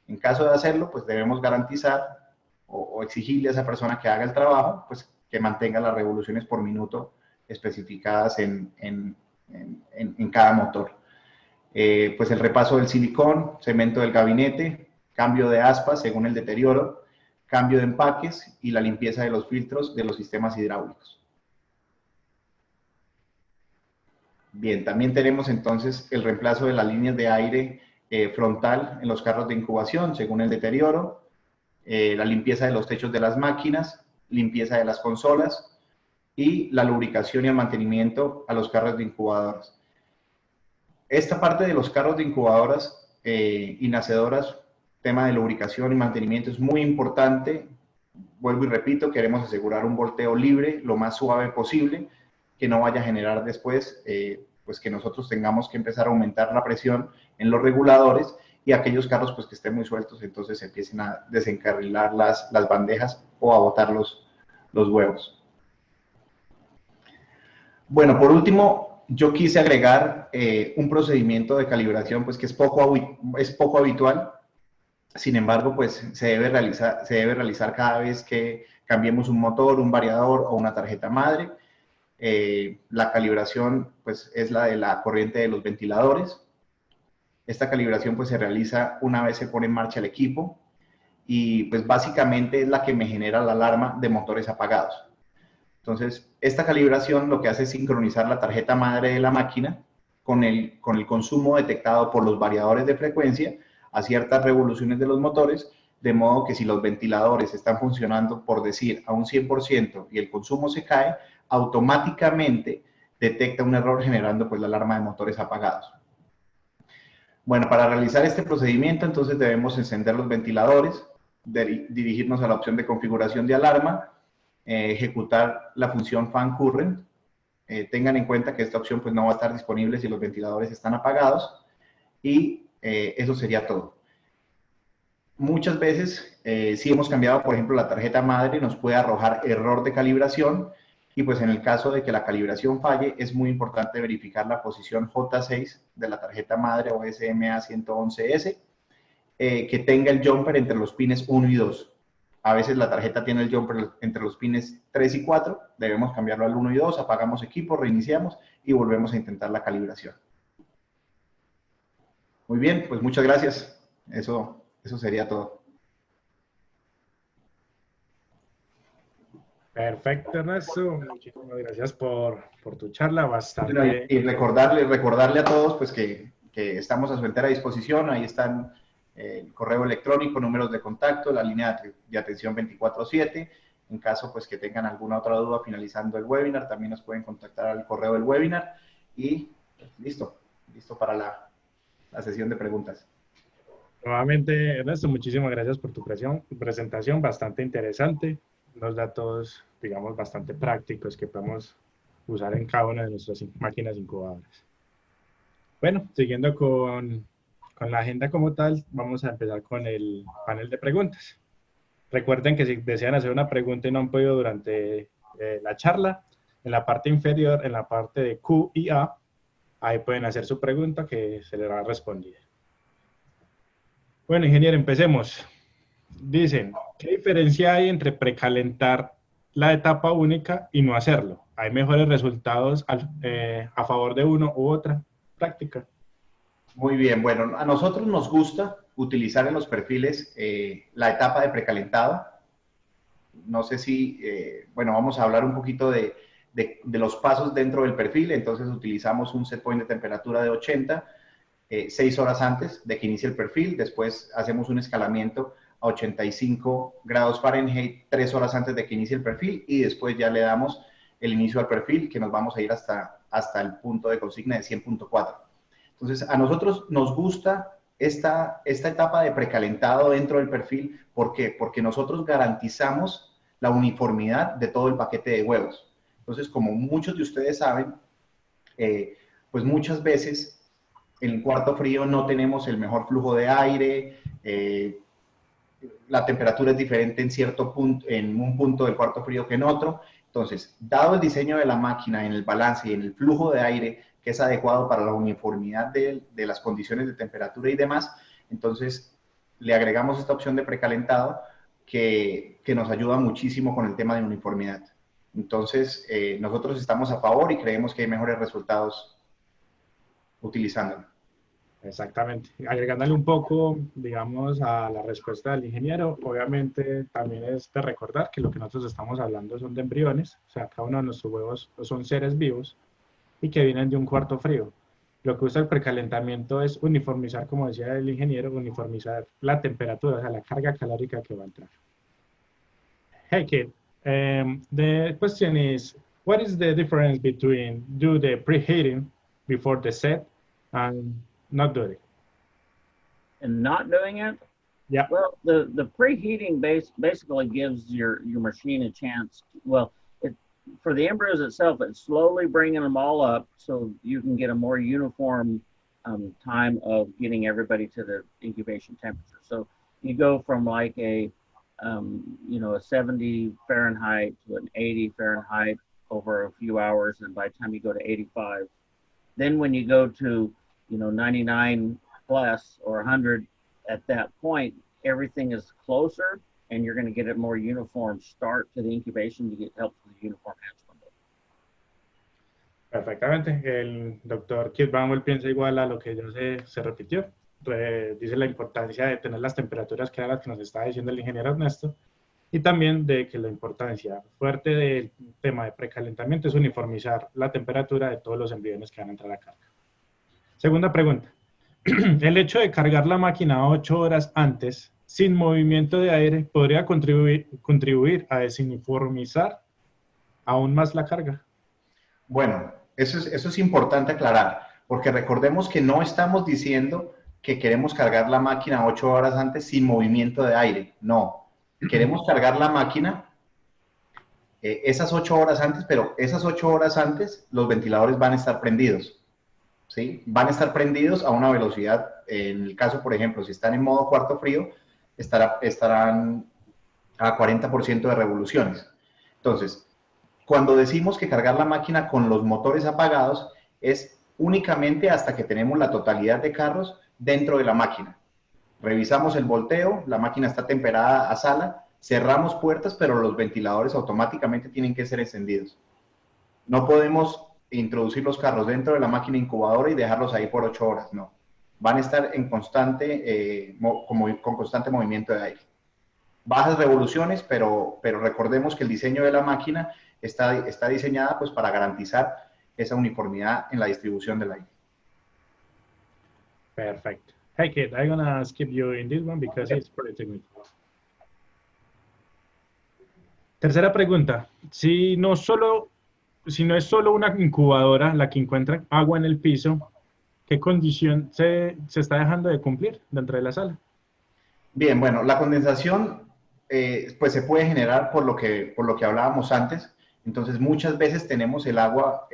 En caso de hacerlo, pues debemos garantizar o exigirle a esa persona que haga el trabajo, pues que mantenga las revoluciones por minuto especificadas en cada motor. Pues el repaso del silicón, cemento del gabinete, cambio de aspas según el deterioro, cambio de empaques y la limpieza de los filtros de los sistemas hidráulicos. Bien, también tenemos entonces el reemplazo de las líneas de aire frontal en los carros de incubación según el deterioro, la limpieza de los techos de las máquinas, limpieza de las consolas y la lubricación y el mantenimiento a los carros de incubadoras. Esta parte de los carros de incubadoras y nacedoras, tema de lubricación y mantenimiento es muy importante. Vuelvo y repito, queremos asegurar un volteo libre, lo más suave posible, que no vaya a generar después pues que nosotros tengamos que empezar a aumentar la presión en los reguladores y aquellos carros pues que estén muy sueltos, entonces empiecen a desencarrilar las bandejas o a botar los huevos. Bueno, por último, yo quise agregar un procedimiento de calibración pues que es poco habitual. Sin embargo, pues se debe realizar cada vez que cambiemos un motor, un variador o una tarjeta madre. La calibración pues es la de la corriente de los ventiladores. Esta calibración pues se realiza una vez se pone en marcha el equipo y pues básicamente es la que me genera la alarma de motores apagados. Entonces, esta calibración lo que hace es sincronizar la tarjeta madre de la máquina con el consumo detectado por los variadores de frecuencia a ciertas revoluciones de los motores, de modo que si los ventiladores están funcionando, por decir, a un 100% y el consumo se cae, automáticamente detecta un error generando pues la alarma de motores apagados. Bueno, para realizar este procedimiento entonces debemos encender los ventiladores, dirigirnos a la opción de configuración de alarma, ejecutar la función fan current. Tengan en cuenta que esta opción pues no va a estar disponible si los ventiladores están apagados y eso sería todo. Muchas veces, si hemos cambiado, por ejemplo, la tarjeta madre, nos puede arrojar error de calibración y pues en el caso de que la calibración falle, es muy importante verificar la posición J6 de la tarjeta madre o SMA 111S, que tenga el jumper entre los pines 1 y 2. A veces la tarjeta tiene el jumper entre los pines 3 y 4, debemos cambiarlo al 1 y 2, apagamos equipo, reiniciamos y volvemos a intentar la calibración. Muy bien, pues muchas gracias. Eso sería todo. Perfecto, Ernesto. Muchísimas gracias por tu charla, bastante. Y recordarle a todos pues, que estamos a su entera disposición. Ahí están el correo electrónico, números de contacto, la línea de atención 24/7. En caso pues, que tengan alguna otra duda finalizando el webinar, también nos pueden contactar al correo del webinar. Y listo para la sesión de preguntas. Nuevamente, Ernesto, muchísimas gracias por tu presentación, bastante interesante, unos datos, digamos, bastante prácticos que podemos usar en cada una de nuestras máquinas incubadoras. Bueno, siguiendo con la agenda como tal, vamos a empezar con el panel de preguntas. Recuerden que si desean hacer una pregunta y no han podido durante la charla, en la parte inferior, en la parte de Q y A, ahí pueden hacer su pregunta que se les va a responder. Bueno, ingeniero, empecemos. Dicen, ¿qué diferencia hay entre precalentar la etapa única y no hacerlo? ¿Hay mejores resultados a favor de uno u otra práctica? Muy bien, bueno, a nosotros nos gusta utilizar en los perfiles la etapa de precalentado. No sé si, bueno, vamos a hablar un poquito de los pasos dentro del perfil. Entonces utilizamos un set point de temperatura de 80, 6 horas antes de que inicie el perfil. Después hacemos un escalamiento a 85 grados Fahrenheit 3 horas antes de que inicie el perfil, y después ya le damos el inicio al perfil, que nos vamos a ir hasta el punto de consigna de 100.4. Entonces, a nosotros nos gusta esta etapa de precalentado dentro del perfil. ¿Por qué? Porque nosotros garantizamos la uniformidad de todo el paquete de huevos. Entonces, como muchos de ustedes saben, pues muchas veces en el cuarto frío no tenemos el mejor flujo de aire, la temperatura es diferente en cierto punto, en un punto del cuarto frío que en otro. Entonces, dado el diseño de la máquina, en el balance y en el flujo de aire que es adecuado para la uniformidad de las condiciones de temperatura y demás, entonces le agregamos esta opción de precalentado que nos ayuda muchísimo con el tema de uniformidad. Entonces, nosotros estamos a favor y creemos que hay mejores resultados utilizándolo. Exactamente. Agregándole un poco, digamos, a la respuesta del ingeniero, obviamente también es de recordar que lo que nosotros estamos hablando son de embriones, o sea, cada uno de nuestros huevos son seres vivos y que vienen de un cuarto frío. Lo que usa el precalentamiento es uniformizar, como decía el ingeniero, uniformizar la temperatura, o sea, la carga calórica que va a entrar. Hey, kid, the question is, what is the difference between do the preheating before the set and not do it? And not doing it? Yeah. Well, the preheating basically gives your machine a chance. Well, for the embryos itself, it's slowly bringing them all up so you can get a more uniform time of getting everybody to the incubation temperature. So you go from like a 70 Fahrenheit to an 80 Fahrenheit over a few hours, and by the time you go to 85, then when you go to 99 plus or 100, at that point everything is closer and you're going to get a more uniform start to the incubation to get help with the uniform hatch window. Perfectamente. El doctor Keith Bramwell piensa igual a lo que ya se repitió. Dice la importancia de tener las temperaturas que eran las que nos estaba diciendo el ingeniero Ernesto, y también de que la importancia fuerte del tema de precalentamiento es uniformizar la temperatura de todos los embriones que van a entrar a carga. Segunda pregunta. El hecho de cargar la máquina 8 horas antes, sin movimiento de aire, podría contribuir a desuniformizar aún más la carga. Bueno, eso es importante aclarar, porque recordemos que no estamos diciendo que queremos cargar la máquina 8 horas antes sin movimiento de aire. No, queremos cargar la máquina esas 8 horas antes, pero esas 8 horas antes los ventiladores van a estar prendidos. ¿Sí? Van a estar prendidos a una velocidad, en el caso, por ejemplo, si están en modo cuarto frío, estarán a 40% de revoluciones. Entonces, cuando decimos que cargar la máquina con los motores apagados, es únicamente hasta que tenemos la totalidad de carros dentro de la máquina. Revisamos el volteo, la máquina está temperada a sala, cerramos puertas, pero los ventiladores automáticamente tienen que ser encendidos. No podemos introducir los carros dentro de la máquina incubadora y dejarlos ahí por 8 horas, no. Van a estar en constante, con constante movimiento de aire. Bajas revoluciones, pero recordemos que el diseño de la máquina está diseñada pues para garantizar esa uniformidad en la distribución del aire. Perfect. Hey, Kate, I'm gonna skip you in this one because it's pretty technical. Tercera pregunta. Si no es solo una incubadora la que encuentra agua en el piso, ¿qué condición se está dejando de cumplir dentro de la sala? Bien, bueno, la condensación pues se puede generar por lo que hablábamos antes. Entonces, muchas veces tenemos el agua,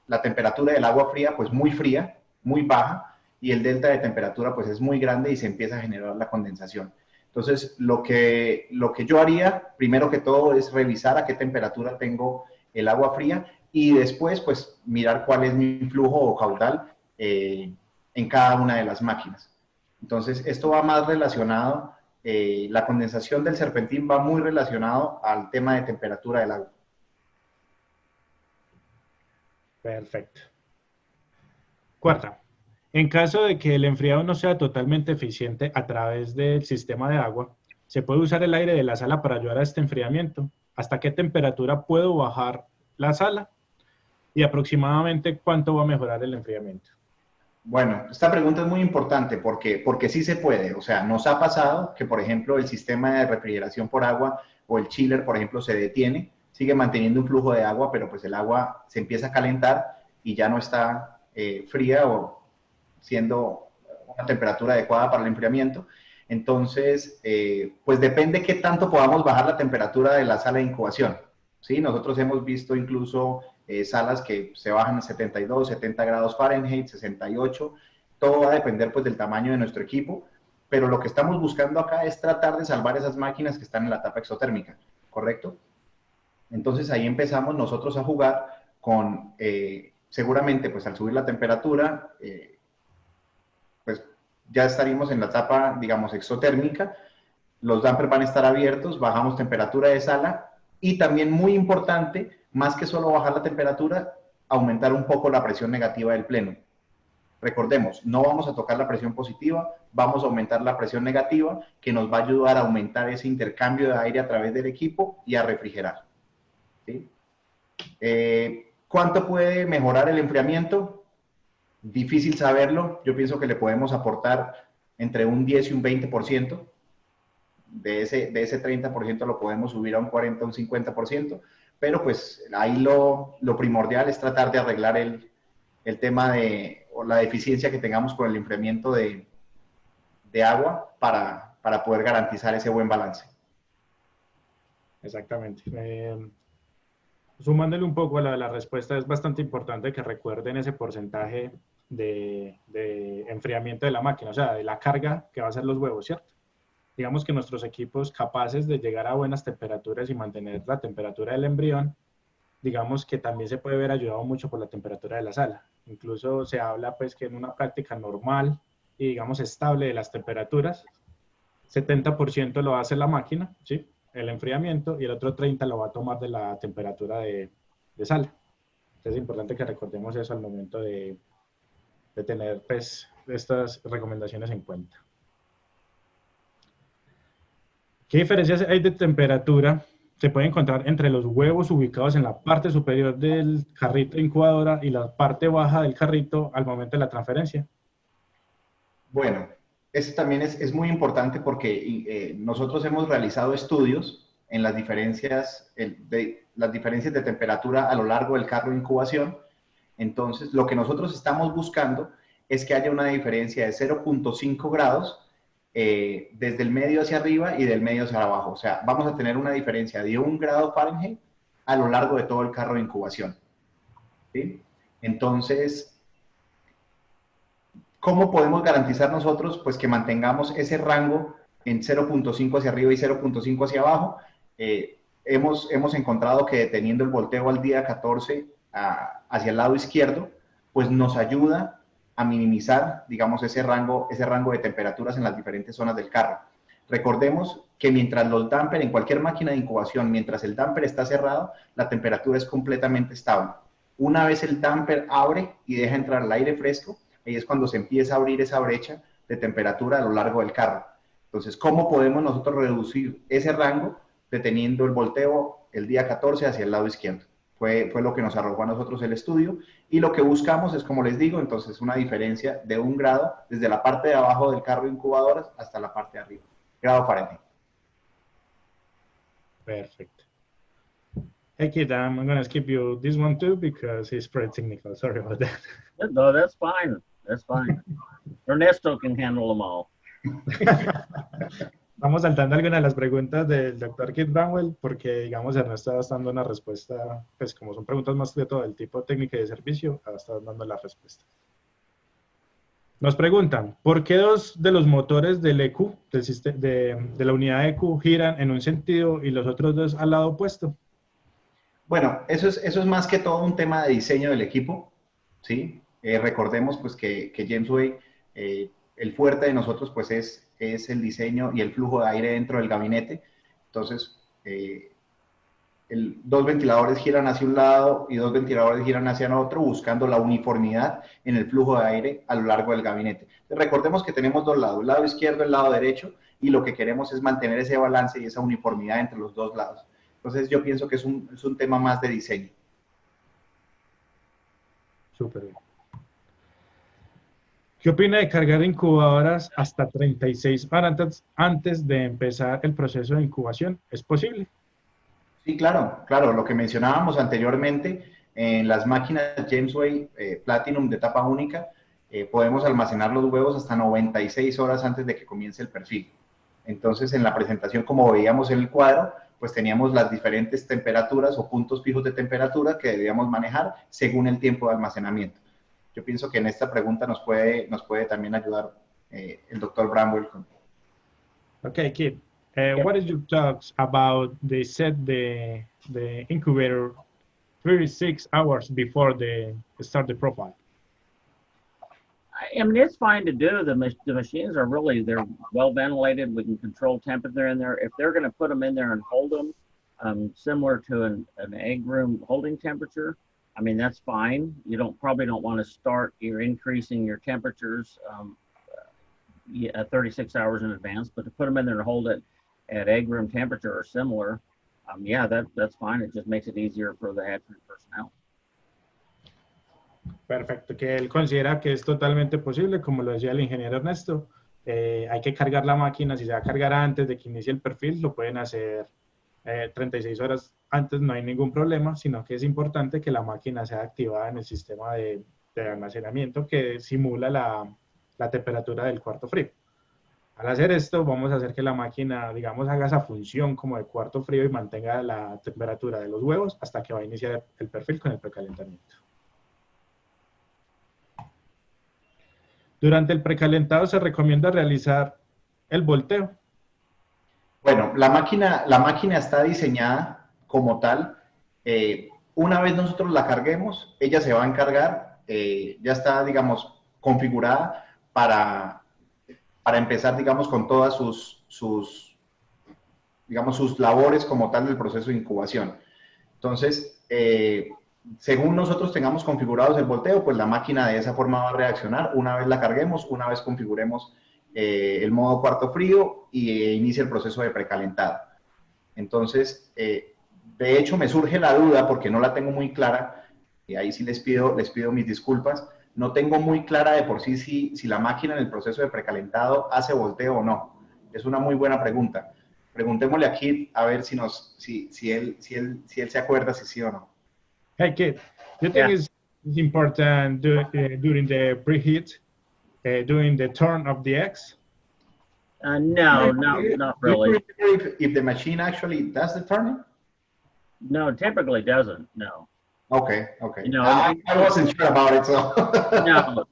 la temperatura del agua fría, pues muy fría, muy baja, y el delta de temperatura pues es muy grande y se empieza a generar la condensación. Entonces, lo que yo haría, primero que todo, es revisar a qué temperatura tengo el agua fría y después, pues, mirar cuál es mi flujo o caudal en cada una de las máquinas. Entonces, esto va más relacionado, la condensación del serpentín va muy relacionado al tema de temperatura del agua. Perfecto. Cuarta, en caso de que el enfriado no sea totalmente eficiente a través del sistema de agua, ¿se puede usar el aire de la sala para ayudar a este enfriamiento? ¿Hasta qué temperatura puedo bajar la sala? Y aproximadamente, ¿cuánto va a mejorar el enfriamiento? Bueno, esta pregunta es muy importante porque sí se puede. O sea, nos ha pasado que, por ejemplo, el sistema de refrigeración por agua o el chiller, por ejemplo, se detiene, sigue manteniendo un flujo de agua, pero pues el agua se empieza a calentar y ya no está fría o siendo una temperatura adecuada para el enfriamiento. Entonces, pues depende qué tanto podamos bajar la temperatura de la sala de incubación. ¿Sí? Nosotros hemos visto incluso salas que se bajan a 72, 70 grados Fahrenheit, 68. Todo va a depender pues del tamaño de nuestro equipo, pero lo que estamos buscando acá es tratar de salvar esas máquinas que están en la etapa exotérmica, ¿correcto? Entonces ahí empezamos nosotros a jugar con, seguramente pues al subir la temperatura, pues ya estaríamos en la etapa, digamos, exotérmica, los dampers van a estar abiertos, bajamos temperatura de sala y también muy importante, más que solo bajar la temperatura, aumentar un poco la presión negativa del pleno. Recordemos, no vamos a tocar la presión positiva, vamos a aumentar la presión negativa, que nos va a ayudar a aumentar ese intercambio de aire a través del equipo y a refrigerar. ¿Sí? ¿Cuánto puede mejorar el enfriamiento? Difícil saberlo. Yo pienso que le podemos aportar entre un 10 y un 20%. De ese 30% lo podemos subir a un 40 o un 50%. Pero pues ahí lo primordial es tratar de arreglar el tema o la deficiencia que tengamos con el enfriamiento de agua para poder garantizar ese buen balance. Exactamente. Sumándole un poco a la respuesta, es bastante importante que recuerden ese porcentaje de enfriamiento de la máquina, o sea, de la carga que va a hacer los huevos, ¿cierto? Digamos que nuestros equipos capaces de llegar a buenas temperaturas y mantener la temperatura del embrión, digamos que también se puede ver ayudado mucho por la temperatura de la sala. Incluso se habla pues que en una práctica normal y digamos estable de las temperaturas, 70% lo hace la máquina, ¿sí? El enfriamiento, y el otro 30% lo va a tomar de la temperatura de sala. Entonces es importante que recordemos eso al momento de tener pues estas recomendaciones en cuenta. ¿Qué diferencias hay de temperatura se puede encontrar entre los huevos ubicados en la parte superior del carrito de incubadora y la parte baja del carrito al momento de la transferencia? Bueno, eso también es muy importante porque nosotros hemos realizado estudios en las diferencias de temperatura a lo largo del carro de incubación. Entonces, lo que nosotros estamos buscando es que haya una diferencia de 0.5 grados desde el medio hacia arriba y del medio hacia abajo. O sea, vamos a tener una diferencia de 1 grado Fahrenheit a lo largo de todo el carro de incubación. ¿Sí? Entonces, ¿cómo podemos garantizar nosotros pues, que mantengamos ese rango en 0.5 hacia arriba y 0.5 hacia abajo? Hemos encontrado que deteniendo el volteo al día 14 hacia el lado izquierdo, pues nos ayuda a minimizar, digamos, ese rango de temperaturas en las diferentes zonas del carro. Recordemos que mientras los dampers, en cualquier máquina de incubación, mientras el damper está cerrado, la temperatura es completamente estable. Una vez el damper abre y deja entrar el aire fresco, ahí es cuando se empieza a abrir esa brecha de temperatura a lo largo del carro. Entonces, ¿cómo podemos nosotros reducir ese rango deteniendo el volteo el día 14 hacia el lado izquierdo? Fue lo que nos arrojó a nosotros el estudio, y lo que buscamos es, como les digo, entonces una diferencia de 1 grado desde la parte de abajo del carro de incubadoras hasta la parte de arriba, grado Fahrenheit. Perfect. Hey kid, I'm going to skip you this one too because it's pretty technical. Sorry about that. No, that's fine. That's fine. Ernesto can handle them all. Vamos saltando algunas de las preguntas del doctor Kit Bramwell, porque, digamos, Ernesto está dando una respuesta, pues como son preguntas más de todo el tipo técnica y de servicio, está dando la respuesta. Nos preguntan, ¿por qué dos de los motores del EQ, de la unidad EQ, giran en un sentido y los otros dos al lado opuesto? Bueno, eso es más que todo un tema de diseño del equipo, ¿sí? Recordemos pues que Jamesway, el fuerte de nosotros pues es el diseño y el flujo de aire dentro del gabinete. Entonces, dos ventiladores giran hacia un lado y dos ventiladores giran hacia el otro, buscando la uniformidad en el flujo de aire a lo largo del gabinete. Entonces, recordemos que tenemos dos lados, el lado izquierdo y el lado derecho, y lo que queremos es mantener ese balance y esa uniformidad entre los dos lados. Entonces, yo pienso que es un tema más de diseño. Súper bien. ¿Qué opina de cargar incubadoras hasta 36 horas antes de empezar el proceso de incubación? ¿Es posible? Sí, claro, claro. Lo que mencionábamos anteriormente, en las máquinas Jamesway Platinum de etapa única, podemos almacenar los huevos hasta 96 horas antes de que comience el perfil. Entonces, en la presentación, como veíamos en el cuadro, pues teníamos las diferentes temperaturas o puntos fijos de temperatura que debíamos manejar según el tiempo de almacenamiento. Yo pienso que en esta pregunta nos puede también ayudar el doctor Bramwell. Okay, Kit. What is your thoughts about the incubator 36 hours before the start the profile? I mean, it's fine to do. The machines are really, they're well ventilated. We can control temperature in there. If they're going to put them in there and hold them, similar to an egg room holding temperature, I mean, that's fine. You probably don't want to start, you're increasing your temperatures 36 hours in advance, but to put them in there and hold it at egg room temperature or similar, yeah, that's fine. It just makes it easier for the hatchery personnel. Perfecto, que él considera que es totalmente posible, como lo decía el ingeniero Ernesto. Hay que cargar la máquina, si se va a cargar antes de que inicie el perfil, lo pueden hacer 36 horas antes, no hay ningún problema, sino que es importante que la máquina sea activada en el sistema de almacenamiento que simula la temperatura del cuarto frío. Al hacer esto, vamos a hacer que la máquina, digamos, haga esa función como de cuarto frío y mantenga la temperatura de los huevos hasta que va a iniciar el perfil con el precalentamiento. Durante el precalentado se recomienda realizar el volteo. Bueno, la máquina está diseñada como tal. Una vez nosotros la carguemos, ella se va a encargar, ya está, digamos, configurada para empezar, digamos, con todas sus labores como tal del proceso de incubación. Entonces, según nosotros tengamos configurados el volteo, pues la máquina de esa forma va a reaccionar una vez la carguemos, una vez configuremos el modo cuarto frío y inicia el proceso de precalentado. Entonces, de hecho, me surge la duda porque no la tengo muy clara, y ahí sí les pido mis disculpas. No tengo muy clara de por sí si la máquina en el proceso de precalentado hace volteo o no. Es una muy buena pregunta. Preguntémosle a Kit a ver si él se acuerda si sí o no. Hey, Kit, you think it's important during the preheat, doing the turn of the eggs? No, not really. If the machine actually does the turning? No, typically doesn't. No. Okay. You know, I wasn't sure about it, so.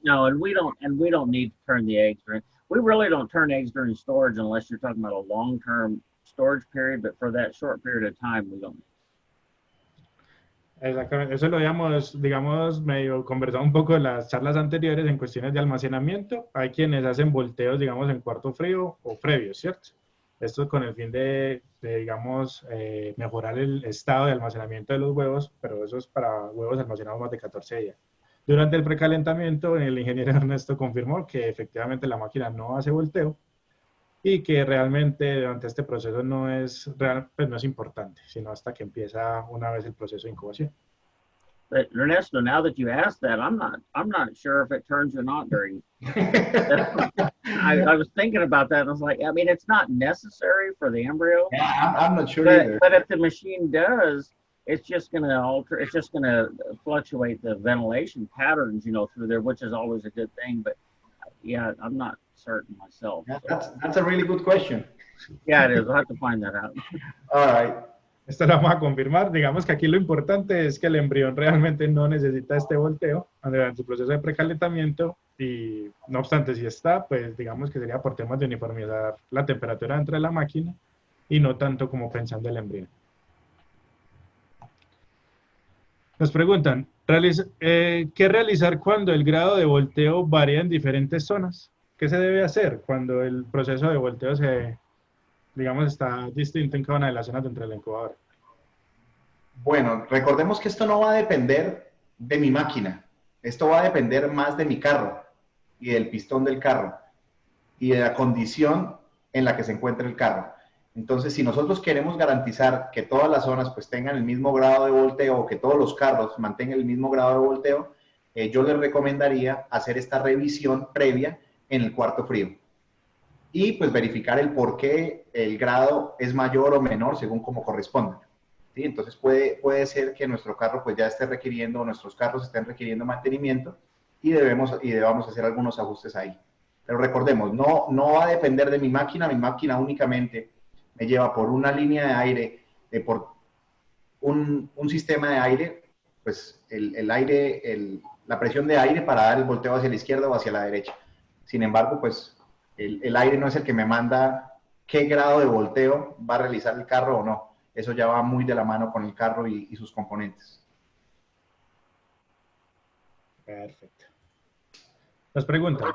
No, and we don't need to turn the eggs during. We really don't turn eggs during storage unless you're talking about a long-term storage period. But for that short period of time, we don't. Exactamente, eso lo habíamos, digamos, medio conversado un poco en las charlas anteriores en cuestiones de almacenamiento. Hay quienes hacen volteos, digamos, en cuarto frío o previos, ¿cierto? Esto con el fin de digamos, mejorar el estado de almacenamiento de los huevos, pero eso es para huevos almacenados más de 14 días. Durante el precalentamiento, el ingeniero Ernesto confirmó que efectivamente la máquina no hace volteo y que realmente durante este proceso no es importante, sino hasta que empieza una vez el proceso de incubación. But Ernesto, now that you asked that, I'm not sure if it turns or not during. I was thinking about that, and I was like, I mean, it's not necessary for the embryo. Yeah, I'm not sure either. But if the machine does, it's just going to alter. It's just going to fluctuate the ventilation patterns, you know, through there, which is always a good thing. But yeah, I'm not certain myself. Yeah, that's a really good question. Yeah, it is. I'll have to find that out. All right. Esto lo vamos a confirmar. Digamos que aquí lo importante es que el embrión realmente no necesita este volteo durante su proceso de precalentamiento y no obstante si está, pues digamos que sería por temas de uniformizar la temperatura dentro de la máquina y no tanto como pensando el embrión. Nos preguntan, ¿qué realizar cuando el grado de volteo varía en diferentes zonas? ¿Qué se debe hacer cuando el proceso de volteo digamos, está distinto en cada una de las zonas dentro de la incubadora? Bueno, recordemos que esto no va a depender de mi máquina. Esto va a depender más de mi carro y del pistón del carro y de la condición en la que se encuentra el carro. Entonces, si nosotros queremos garantizar que todas las zonas pues tengan el mismo grado de volteo o que todos los carros mantengan el mismo grado de volteo, yo les recomendaría hacer esta revisión previa en el cuarto frío. Y pues verificar el por qué el grado es mayor o menor según como corresponda. ¿Sí? Entonces puede ser que nuestro carro pues ya esté requiriendo, o nuestros carros estén requiriendo mantenimiento y debamos hacer algunos ajustes ahí. Pero recordemos, no va a depender de mi máquina únicamente me lleva por una línea de aire, por un sistema de aire, pues la presión de aire para dar el volteo hacia la izquierda o hacia la derecha. Sin embargo, pues el aire no es el que me manda qué grado de volteo va a realizar el carro o no. Eso ya va muy de la mano con el carro y sus componentes. Perfecto. Nos preguntan,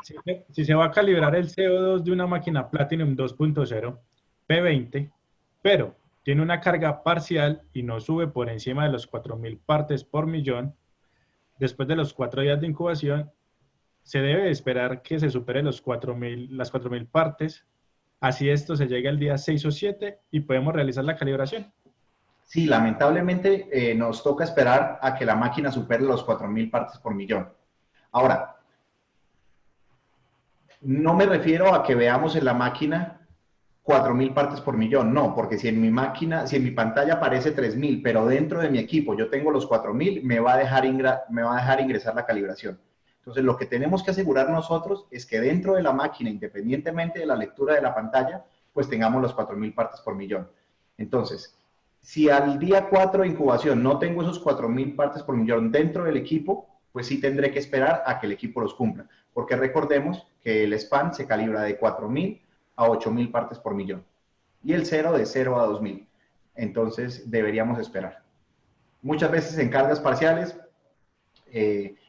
si se va a calibrar el CO2 de una máquina Platinum 2.0 P20, pero tiene una carga parcial y no sube por encima de los 4.000 partes por millón, después de los 4 días de incubación, se debe esperar que se supere las 4.000 partes, así esto se llegue al día 6 o 7 y podemos realizar la calibración. Sí, lamentablemente nos toca esperar a que la máquina supere los 4.000 partes por millón. Ahora, no me refiero a que veamos en la máquina 4.000 partes por millón, no, porque si en mi pantalla aparece 3.000, pero dentro de mi equipo yo tengo los 4.000, me va a dejar ingresar la calibración. Entonces, lo que tenemos que asegurar nosotros es que dentro de la máquina, independientemente de la lectura de la pantalla, pues tengamos los 4.000 partes por millón. Entonces, si al día 4 de incubación no tengo esos 4.000 partes por millón dentro del equipo, pues sí tendré que esperar a que el equipo los cumpla. Porque recordemos que el span se calibra de 4.000 a 8.000 partes por millón. Y el 0 de 0 a 2.000. Entonces, deberíamos esperar. Muchas veces en cargas parciales,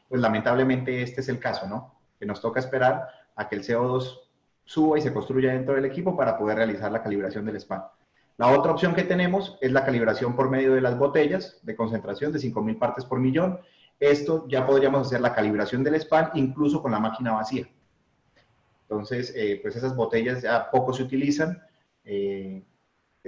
pues lamentablemente este es el caso, ¿no? Que nos toca esperar a que el CO2 suba y se construya dentro del equipo para poder realizar la calibración del span. La otra opción que tenemos es la calibración por medio de las botellas de concentración de 5.000 partes por millón. Esto ya podríamos hacer la calibración del span incluso con la máquina vacía. Entonces, pues esas botellas ya poco se utilizan,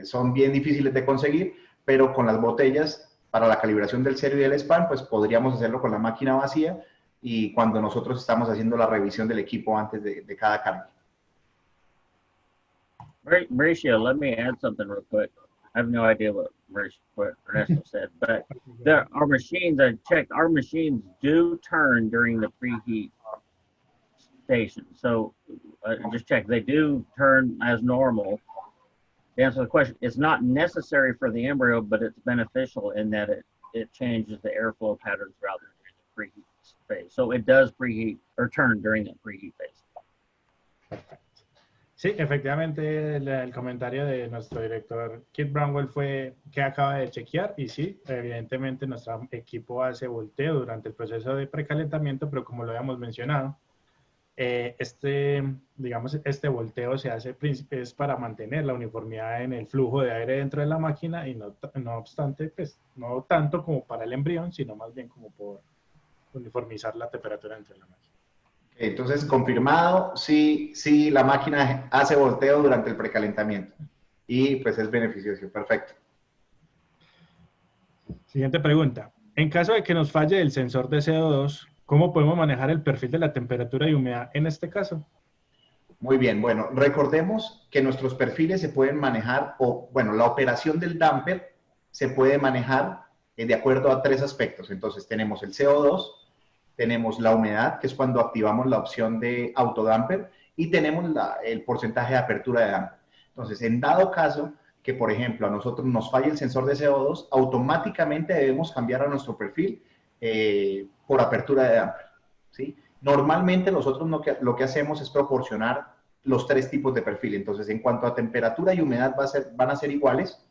son bien difíciles de conseguir, pero con las botellas para la calibración del cero y del span, pues podríamos hacerlo con la máquina vacía y cuando nosotros estamos haciendo la revisión del equipo antes de cada carga. Mauricio, let me add something real quick. I have no idea what Ernesto said, but our machines, I checked, our machines do turn during the preheat station. So just check, they do turn as normal. To answer the question, it's not necessary for the embryo, but it's beneficial in that it changes the airflow pattern throughout the preheat phase. So it does preheat or turn during that preheat phase. Perfecto. Sí, efectivamente el comentario de nuestro director Kit Bramwell fue que acaba de chequear y sí, evidentemente nuestro equipo hace volteo durante el proceso de precalentamiento, pero como lo habíamos mencionado, digamos, este volteo se hace es para mantener la uniformidad en el flujo de aire dentro de la máquina y no obstante, pues no tanto como para el embrión, sino más bien como por uniformizar la temperatura dentro de la máquina. Entonces, confirmado, sí, la máquina hace volteo durante el precalentamiento y pues es beneficioso, perfecto. Siguiente pregunta. En caso de que nos falle el sensor de CO2, ¿cómo podemos manejar el perfil de la temperatura y humedad en este caso? Muy bien, bueno, recordemos que nuestros perfiles se pueden manejar, la operación del damper se puede manejar de acuerdo a 3 aspectos. Entonces, tenemos el CO2, tenemos la humedad, que es cuando activamos la opción de autodamper, y tenemos el porcentaje de apertura de damper. Entonces, en dado caso que, por ejemplo, a nosotros nos falle el sensor de CO2, automáticamente debemos cambiar a nuestro perfil por apertura de damper, ¿sí? Normalmente nosotros lo que hacemos es proporcionar los 3 tipos de perfil. Entonces, en cuanto a temperatura y humedad van a ser iguales.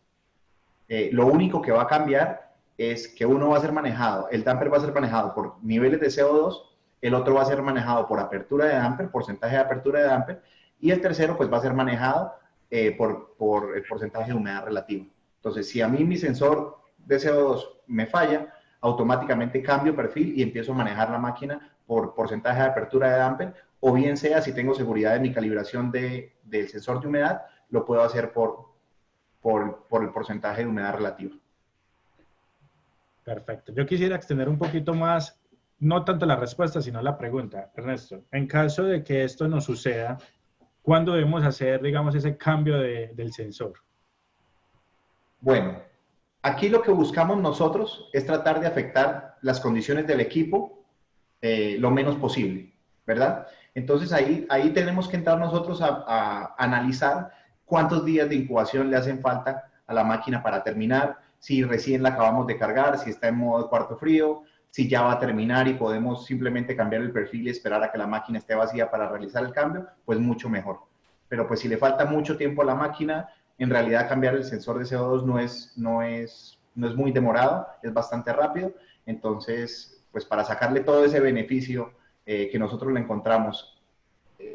Lo único que va a cambiar es que uno va a ser manejado, el damper va a ser manejado por niveles de CO2, el otro va a ser manejado por apertura de damper, porcentaje de apertura de damper, y el tercero pues va a ser manejado por el porcentaje de humedad relativo. Entonces, si a mí mi sensor de CO2 me falla, automáticamente cambio perfil y empiezo a manejar la máquina por porcentaje de apertura de damper, o bien sea, si tengo seguridad de mi calibración del sensor de humedad, lo puedo hacer por el porcentaje de humedad relativa. Perfecto. Yo quisiera extender un poquito más, no tanto la respuesta, sino la pregunta. Ernesto, en caso de que esto nos suceda, ¿cuándo debemos hacer, digamos, ese cambio del sensor? Bueno, aquí lo que buscamos nosotros es tratar de afectar las condiciones del equipo lo menos posible, ¿verdad? Entonces ahí tenemos que entrar nosotros a analizar cuántos días de incubación le hacen falta a la máquina para terminar, si recién la acabamos de cargar, si está en modo cuarto frío, si ya va a terminar y podemos simplemente cambiar el perfil y esperar a que la máquina esté vacía para realizar el cambio, pues mucho mejor. Pero pues si le falta mucho tiempo a la máquina, en realidad cambiar el sensor de CO2 no es muy demorado, es bastante rápido. Entonces, pues para sacarle todo ese beneficio que nosotros le encontramos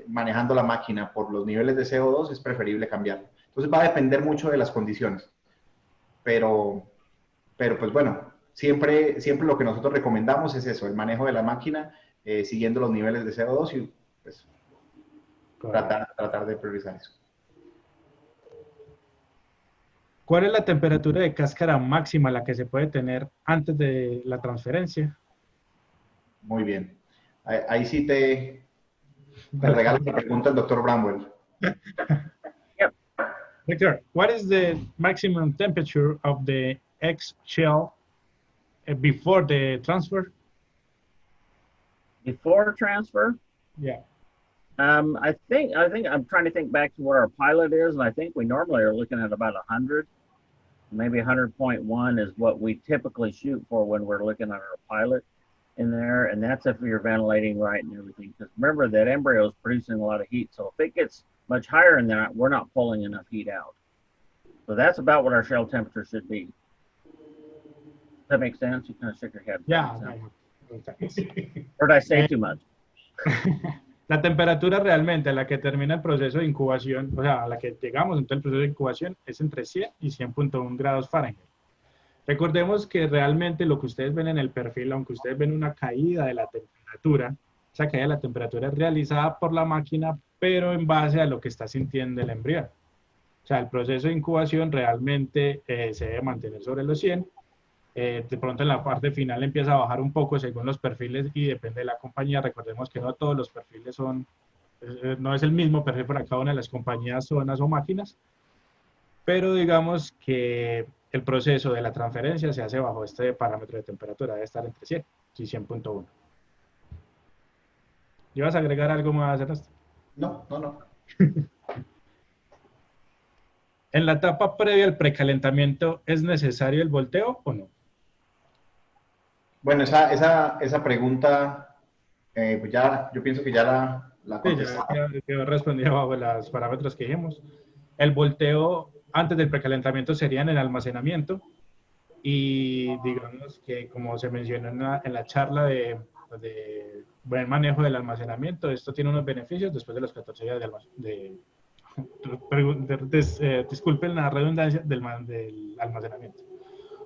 manejando la máquina por los niveles de CO2, es preferible cambiarlo. Entonces va a depender mucho de las condiciones. Pero pues bueno, siempre lo que nosotros recomendamos es eso, el manejo de la máquina siguiendo los niveles de CO2 y pues tratar de priorizar eso. ¿Cuál es la temperatura de cáscara máxima a la que se puede tener antes de la transferencia? Muy bien. Ahí sí te regalo la pregunta el doctor Bramwell. Yep. Victor, what is the maximum temperature of the egg shell before the transfer? Before transfer, Yeah. I think I'm trying to think back to what our pilot is, and I think we normally are looking at about 100. Maybe 100.1 is what we typically shoot for when we're looking at our pilot in there, and that's if you're ventilating right and everything. Because remember that embryo is producing a lot of heat, so if it gets much higher than that, we're not pulling enough heat out. So that's about what our shell temperature should be. Does that make sense? You kind of shook your head. Yeah. Or did I say too much? La temperatura realmente a la que termina el proceso de incubación, o sea, a la que llegamos en todo el proceso de incubación, es entre 100 y 100.1 grados Fahrenheit. Recordemos que realmente lo que ustedes ven en el perfil, aunque ustedes ven una caída de la temperatura, esa caída de la temperatura es realizada por la máquina, pero en base a lo que está sintiendo el embrión. O sea, el proceso de incubación realmente se debe mantener sobre los 100. De pronto en la parte final empieza a bajar un poco según los perfiles y depende de la compañía. Recordemos que no todos los perfiles son, no es el mismo perfil para cada una de las compañías, zonas o máquinas, pero digamos que el proceso de la transferencia se hace bajo este parámetro de temperatura, debe estar entre 100 y 100.1. ¿Ibas a agregar algo más, Ernesto? No. ¿En la etapa previa al precalentamiento es necesario el volteo o no? Bueno, esa pregunta, pues ya, yo pienso que ya la contestamos. Sí, ya quedó respondida bajo los parámetros que dijimos. El volteo antes del precalentamiento sería en el almacenamiento y digamos que como se mencionó en la charla de buen manejo del almacenamiento, esto tiene unos beneficios después de los 14 días disculpen la redundancia del almacenamiento.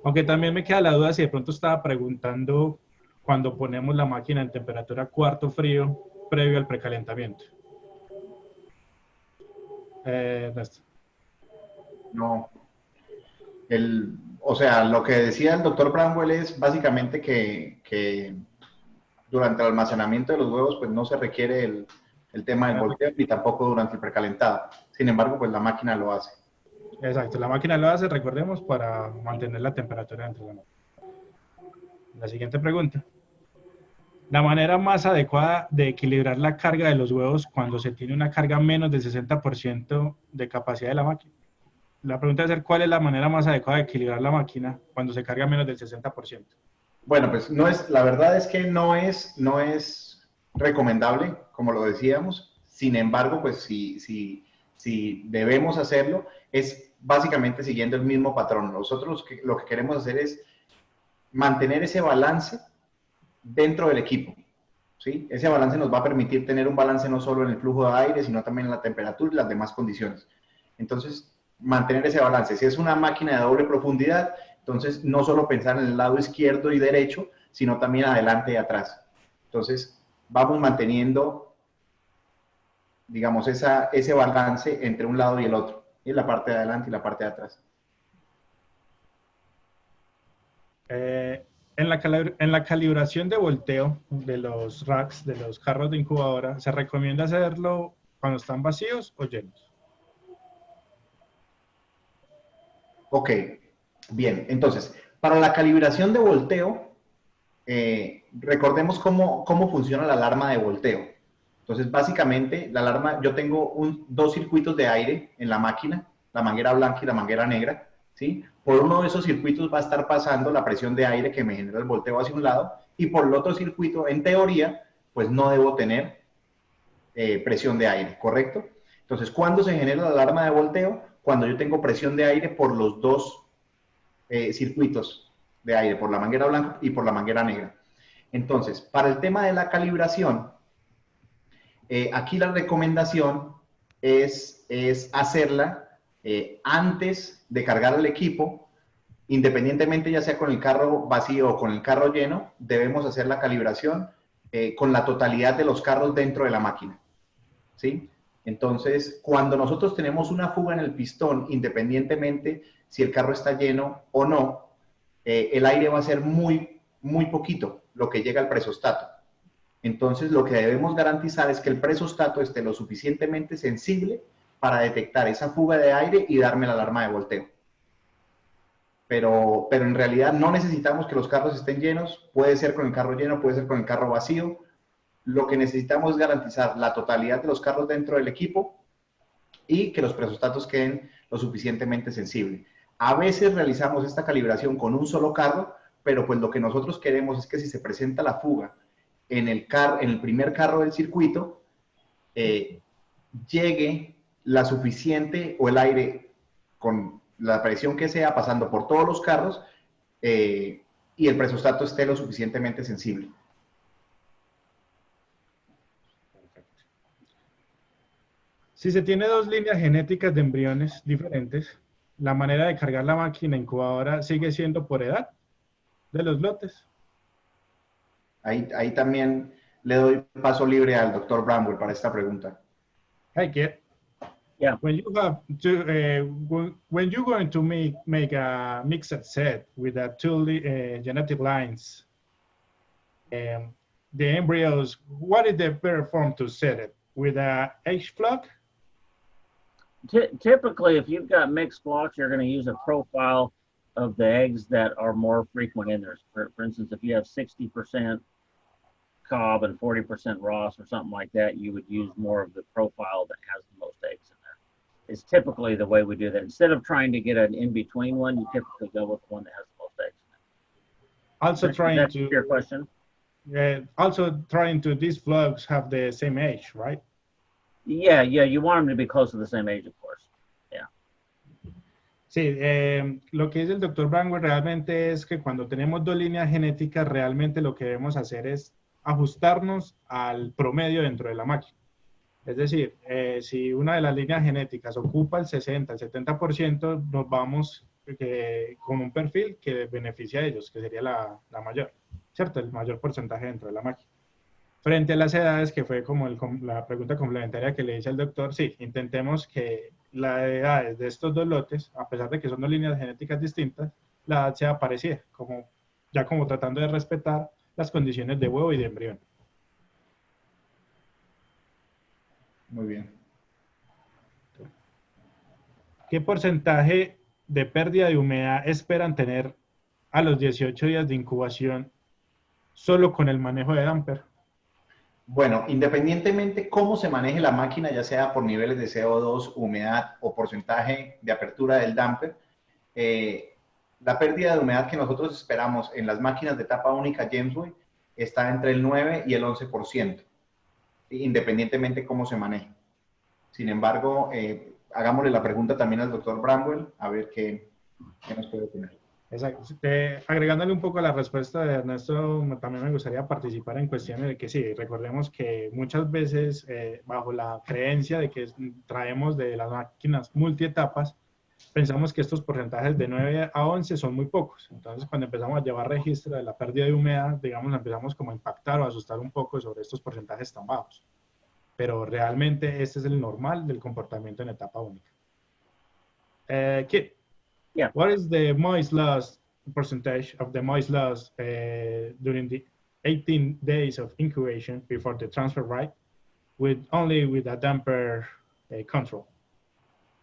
Aunque también me queda la duda si de pronto estaba preguntando cuando ponemos la máquina en temperatura cuarto frío previo al precalentamiento. Ernesto. No. O sea, lo que decía el doctor Bramwell es básicamente que durante el almacenamiento de los huevos pues no se requiere el tema del volteo ni tampoco durante el precalentado. Sin embargo, pues la máquina lo hace. Exacto, la máquina lo hace, recordemos, para mantener la temperatura dentro de la máquina. La siguiente pregunta. La manera más adecuada de equilibrar la carga de los huevos cuando se tiene una carga menos del 60% de capacidad de la máquina. La pregunta es ¿cuál es la manera más adecuada de equilibrar la máquina cuando se carga menos del 60%? Bueno, pues no es, la verdad es que no es recomendable, como lo decíamos. Sin embargo, pues si debemos hacerlo, es básicamente siguiendo el mismo patrón. Nosotros lo que queremos hacer es mantener ese balance dentro del equipo, ¿sí? Ese balance nos va a permitir tener un balance no solo en el flujo de aire, sino también en la temperatura y las demás condiciones. Entonces, mantener ese balance. Si es una máquina de doble profundidad, entonces no solo pensar en el lado izquierdo y derecho, sino también adelante y atrás. Entonces, vamos manteniendo, digamos, ese balance entre un lado y el otro, y la parte de adelante y la parte de atrás. En la calibración de volteo de los racks, de los carros de incubadora, ¿se recomienda hacerlo cuando están vacíos o llenos? Ok, bien. Entonces, para la calibración de volteo, recordemos cómo funciona la alarma de volteo. Entonces, básicamente, la alarma, yo tengo dos circuitos de aire en la máquina, la manguera blanca y la manguera negra, ¿sí? Por uno de esos circuitos va a estar pasando la presión de aire que me genera el volteo hacia un lado, y por el otro circuito, en teoría, pues no debo tener presión de aire, ¿correcto? Entonces, ¿cuándo se genera la alarma de volteo? Cuando yo tengo presión de aire por los dos circuitos de aire, por la manguera blanca y por la manguera negra. Entonces, para el tema de la calibración, aquí la recomendación es hacerla antes de cargar el equipo, independientemente ya sea con el carro vacío o con el carro lleno, debemos hacer la calibración con la totalidad de los carros dentro de la máquina, ¿sí? Entonces, cuando nosotros tenemos una fuga en el pistón, independientemente si el carro está lleno o no, el aire va a ser muy poquito lo que llega al presostato. Entonces, lo que debemos garantizar es que el presostato esté lo suficientemente sensible para detectar esa fuga de aire y darme la alarma de volteo. Pero en realidad no necesitamos que los carros estén llenos, puede ser con el carro lleno, puede ser con el carro vacío. Lo que necesitamos es garantizar la totalidad de los carros dentro del equipo y que los presostatos queden lo suficientemente sensibles. A veces realizamos esta calibración con un solo carro, pero pues lo que nosotros queremos es que si se presenta la fuga en el primer carro del circuito, llegue la suficiente o el aire con la presión que sea pasando por todos los carros y el presostato esté lo suficientemente sensible. Si se tiene dos líneas genéticas de embriones diferentes, la manera de cargar la máquina incubadora sigue siendo por edad de los lotes. Ahí también le doy paso libre al doctor Bramwell para esta pregunta. Hi, kid. Yeah. When you have to, when you're going to make a mixed set with a two genetic lines, the embryos, what is the better form to set it? With a H-flock? Typically, if you've got mixed flocks, you're going to use a profile of the eggs that are more frequent in there. For instance, if you have 60% Cobb and 40% Ross or something like that, you would use more of the profile that has the most eggs in there. It's typically the way we do that. Instead of trying to get an in-between one, you typically go with the one that has the most eggs in it. Also trying to... your question? Also trying to, these flocks have the same age, right? Yeah, you want them to be close to the same age, of course. Yeah. Sí, lo que dice el doctor Bramwell realmente es que cuando tenemos dos líneas genéticas, realmente lo que debemos hacer es ajustarnos al promedio dentro de la máquina. Es decir, si una de las líneas genéticas ocupa el 60, el 70%, nos vamos con un perfil que beneficia a ellos, que sería la mayor, ¿cierto? El mayor porcentaje dentro de la máquina. Frente a las edades, que fue como la pregunta complementaria que le hice al doctor, sí, intentemos que las edades de estos dos lotes, a pesar de que son dos líneas genéticas distintas, la edad sea parecida, como tratando de respetar las condiciones de huevo y de embrión. Muy bien. ¿Qué porcentaje de pérdida de humedad esperan tener a los 18 días de incubación solo con el manejo de damper? Bueno, independientemente cómo se maneje la máquina, ya sea por niveles de CO2, humedad o porcentaje de apertura del damper, la pérdida de humedad que nosotros esperamos en las máquinas de etapa única Jamesway está entre el 9 y el 11%, independientemente cómo se maneje. Sin embargo, hagámosle la pregunta también al doctor Bramwell, a ver qué nos puede opinar. Exacto. Agregándole un poco a la respuesta de Ernesto, también me gustaría participar en cuestiones de que sí, recordemos que muchas veces bajo la creencia de que traemos de las máquinas multietapas, pensamos que estos porcentajes de 9 a 11 son muy pocos. Entonces, cuando empezamos a llevar registro de la pérdida de humedad, digamos, empezamos como a impactar o a asustar un poco sobre estos porcentajes tan bajos. Pero realmente este es el normal del comportamiento en etapa única. Kit, Yeah. what is the moist loss percentage of the moist loss during the 18 days of incubation before the transfer, right? Only with a damper control.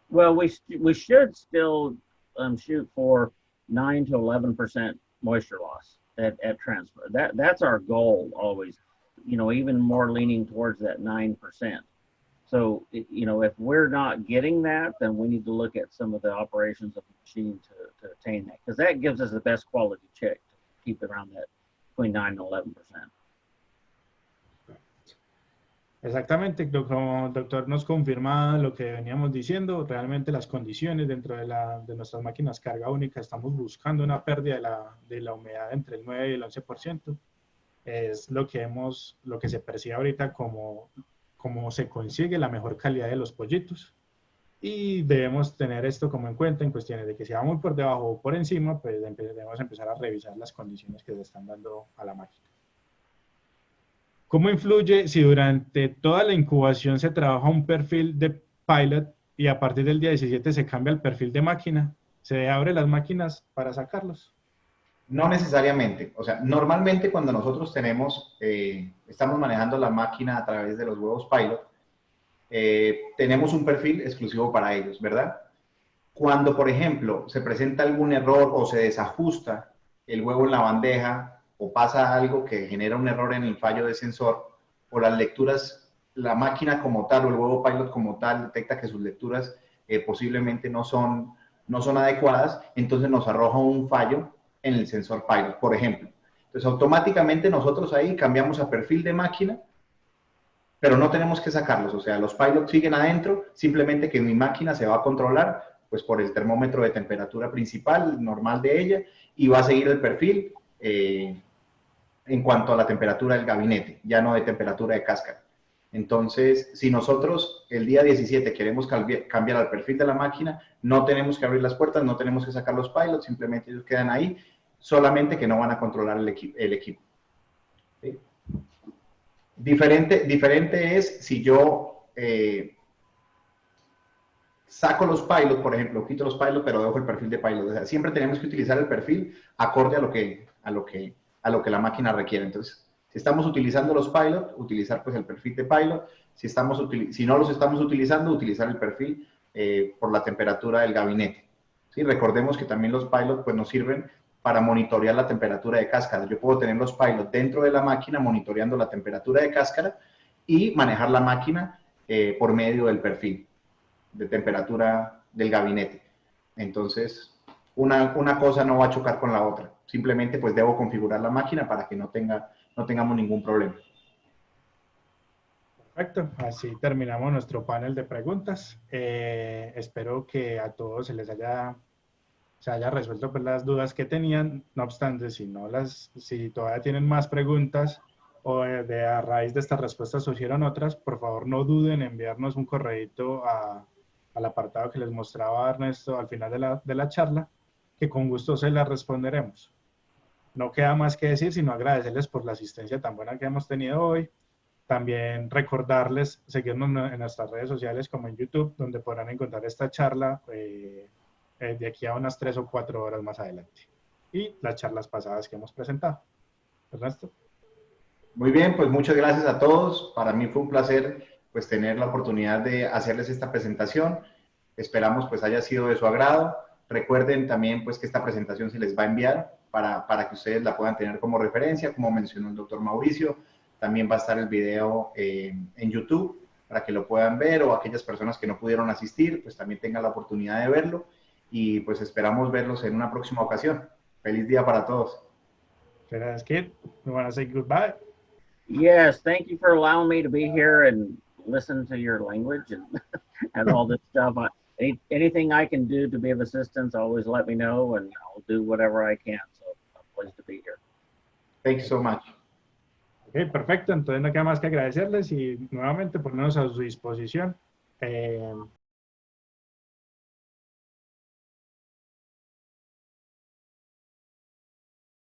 Well, we should still shoot for 9 to 11% moisture loss at transfer. That's our goal always. You know, even more leaning towards that 9%. So, you know, if we're not getting that, then we need to look at some of the operations of the machine to attain that, because that gives us the best quality check to keep it around that between 9 and 11%. Exactamente, como el doctor nos confirma lo que veníamos diciendo, realmente las condiciones dentro de nuestras máquinas carga única, estamos buscando una pérdida de la humedad entre el 9 y el 11%. Es lo que se percibe ahorita como se consigue la mejor calidad de los pollitos. Y debemos tener esto como en cuenta en cuestiones de que si va muy por debajo o por encima, pues debemos empezar a revisar las condiciones que se están dando a la máquina. ¿Cómo influye si durante toda la incubación se trabaja un perfil de pilot y a partir del día 17 se cambia el perfil de máquina? ¿Se abre las máquinas para sacarlos? No necesariamente. O sea, normalmente cuando nosotros estamos manejando la máquina a través de los huevos pilot, tenemos un perfil exclusivo para ellos, ¿verdad? Cuando, por ejemplo, se presenta algún error o se desajusta el huevo en la bandeja o pasa algo que genera un error en el fallo de sensor o las lecturas, la máquina como tal o el huevo pilot como tal detecta que sus lecturas posiblemente no son adecuadas, entonces nos arroja un fallo en el sensor pilot, por ejemplo. Entonces, automáticamente nosotros ahí cambiamos a perfil de máquina, pero no tenemos que sacarlos. O sea, los pilots siguen adentro, simplemente que mi máquina se va a controlar pues por el termómetro de temperatura principal, normal de ella, y va a seguir el perfil en cuanto a la temperatura del gabinete, ya no de temperatura de cáscara. Entonces, si nosotros el día 17 queremos cambiar al perfil de la máquina, no tenemos que abrir las puertas, no tenemos que sacar los pilots, simplemente ellos quedan ahí, solamente que no van a controlar el equipo. ¿Sí? Diferente es si yo saco los pilots, por ejemplo, quito los pilots, pero dejo el perfil de pilot. O sea, siempre tenemos que utilizar el perfil acorde a lo que la máquina requiere. Entonces, si estamos utilizando los pilots, utilizar pues el perfil de pilot. Si no los estamos utilizando, utilizar el perfil por la temperatura del gabinete. ¿Sí? Recordemos que también los pilots pues, nos sirven para monitorear la temperatura de cáscara. Yo puedo tener los pilots dentro de la máquina monitoreando la temperatura de cáscara y manejar la máquina por medio del perfil de temperatura del gabinete. Entonces, una cosa no va a chocar con la otra. Simplemente pues debo configurar la máquina para que no tengamos ningún problema. Perfecto, así terminamos nuestro panel de preguntas. Espero que a todos se haya resuelto pues, las dudas que tenían. No obstante, si todavía tienen más preguntas o a raíz de estas respuestas surgieron otras, por favor no duden en enviarnos un correíto al apartado que les mostraba Ernesto al final de la charla, que con gusto se las responderemos. No queda más que decir, sino agradecerles por la asistencia tan buena que hemos tenido hoy. También recordarles seguirnos en nuestras redes sociales como en YouTube, donde podrán encontrar esta charla de aquí a unas 3 o 4 horas más adelante. Y las charlas pasadas que hemos presentado. Ernesto. Muy bien, pues muchas gracias a todos. Para mí fue un placer pues tener la oportunidad de hacerles esta presentación. Esperamos pues haya sido de su agrado. Recuerden también pues que esta presentación se les va a enviar para que ustedes la puedan tener como referencia, como mencionó el doctor Mauricio. También va a estar el video en YouTube para que lo puedan ver, o aquellas personas que no pudieron asistir, pues también tengan la oportunidad de verlo, y pues esperamos verlos en una próxima ocasión. Feliz día para todos. Gracias, Kid. We want to say goodbye. Yes, thank you for allowing me to be here and listen to your language and, and all this stuff. Anything I can do to be of assistance, always let me know, and I'll do whatever I can. So I'm pleased to be here. Thank you so much. Ok, perfecto. Entonces no queda más que agradecerles y nuevamente ponernos a su disposición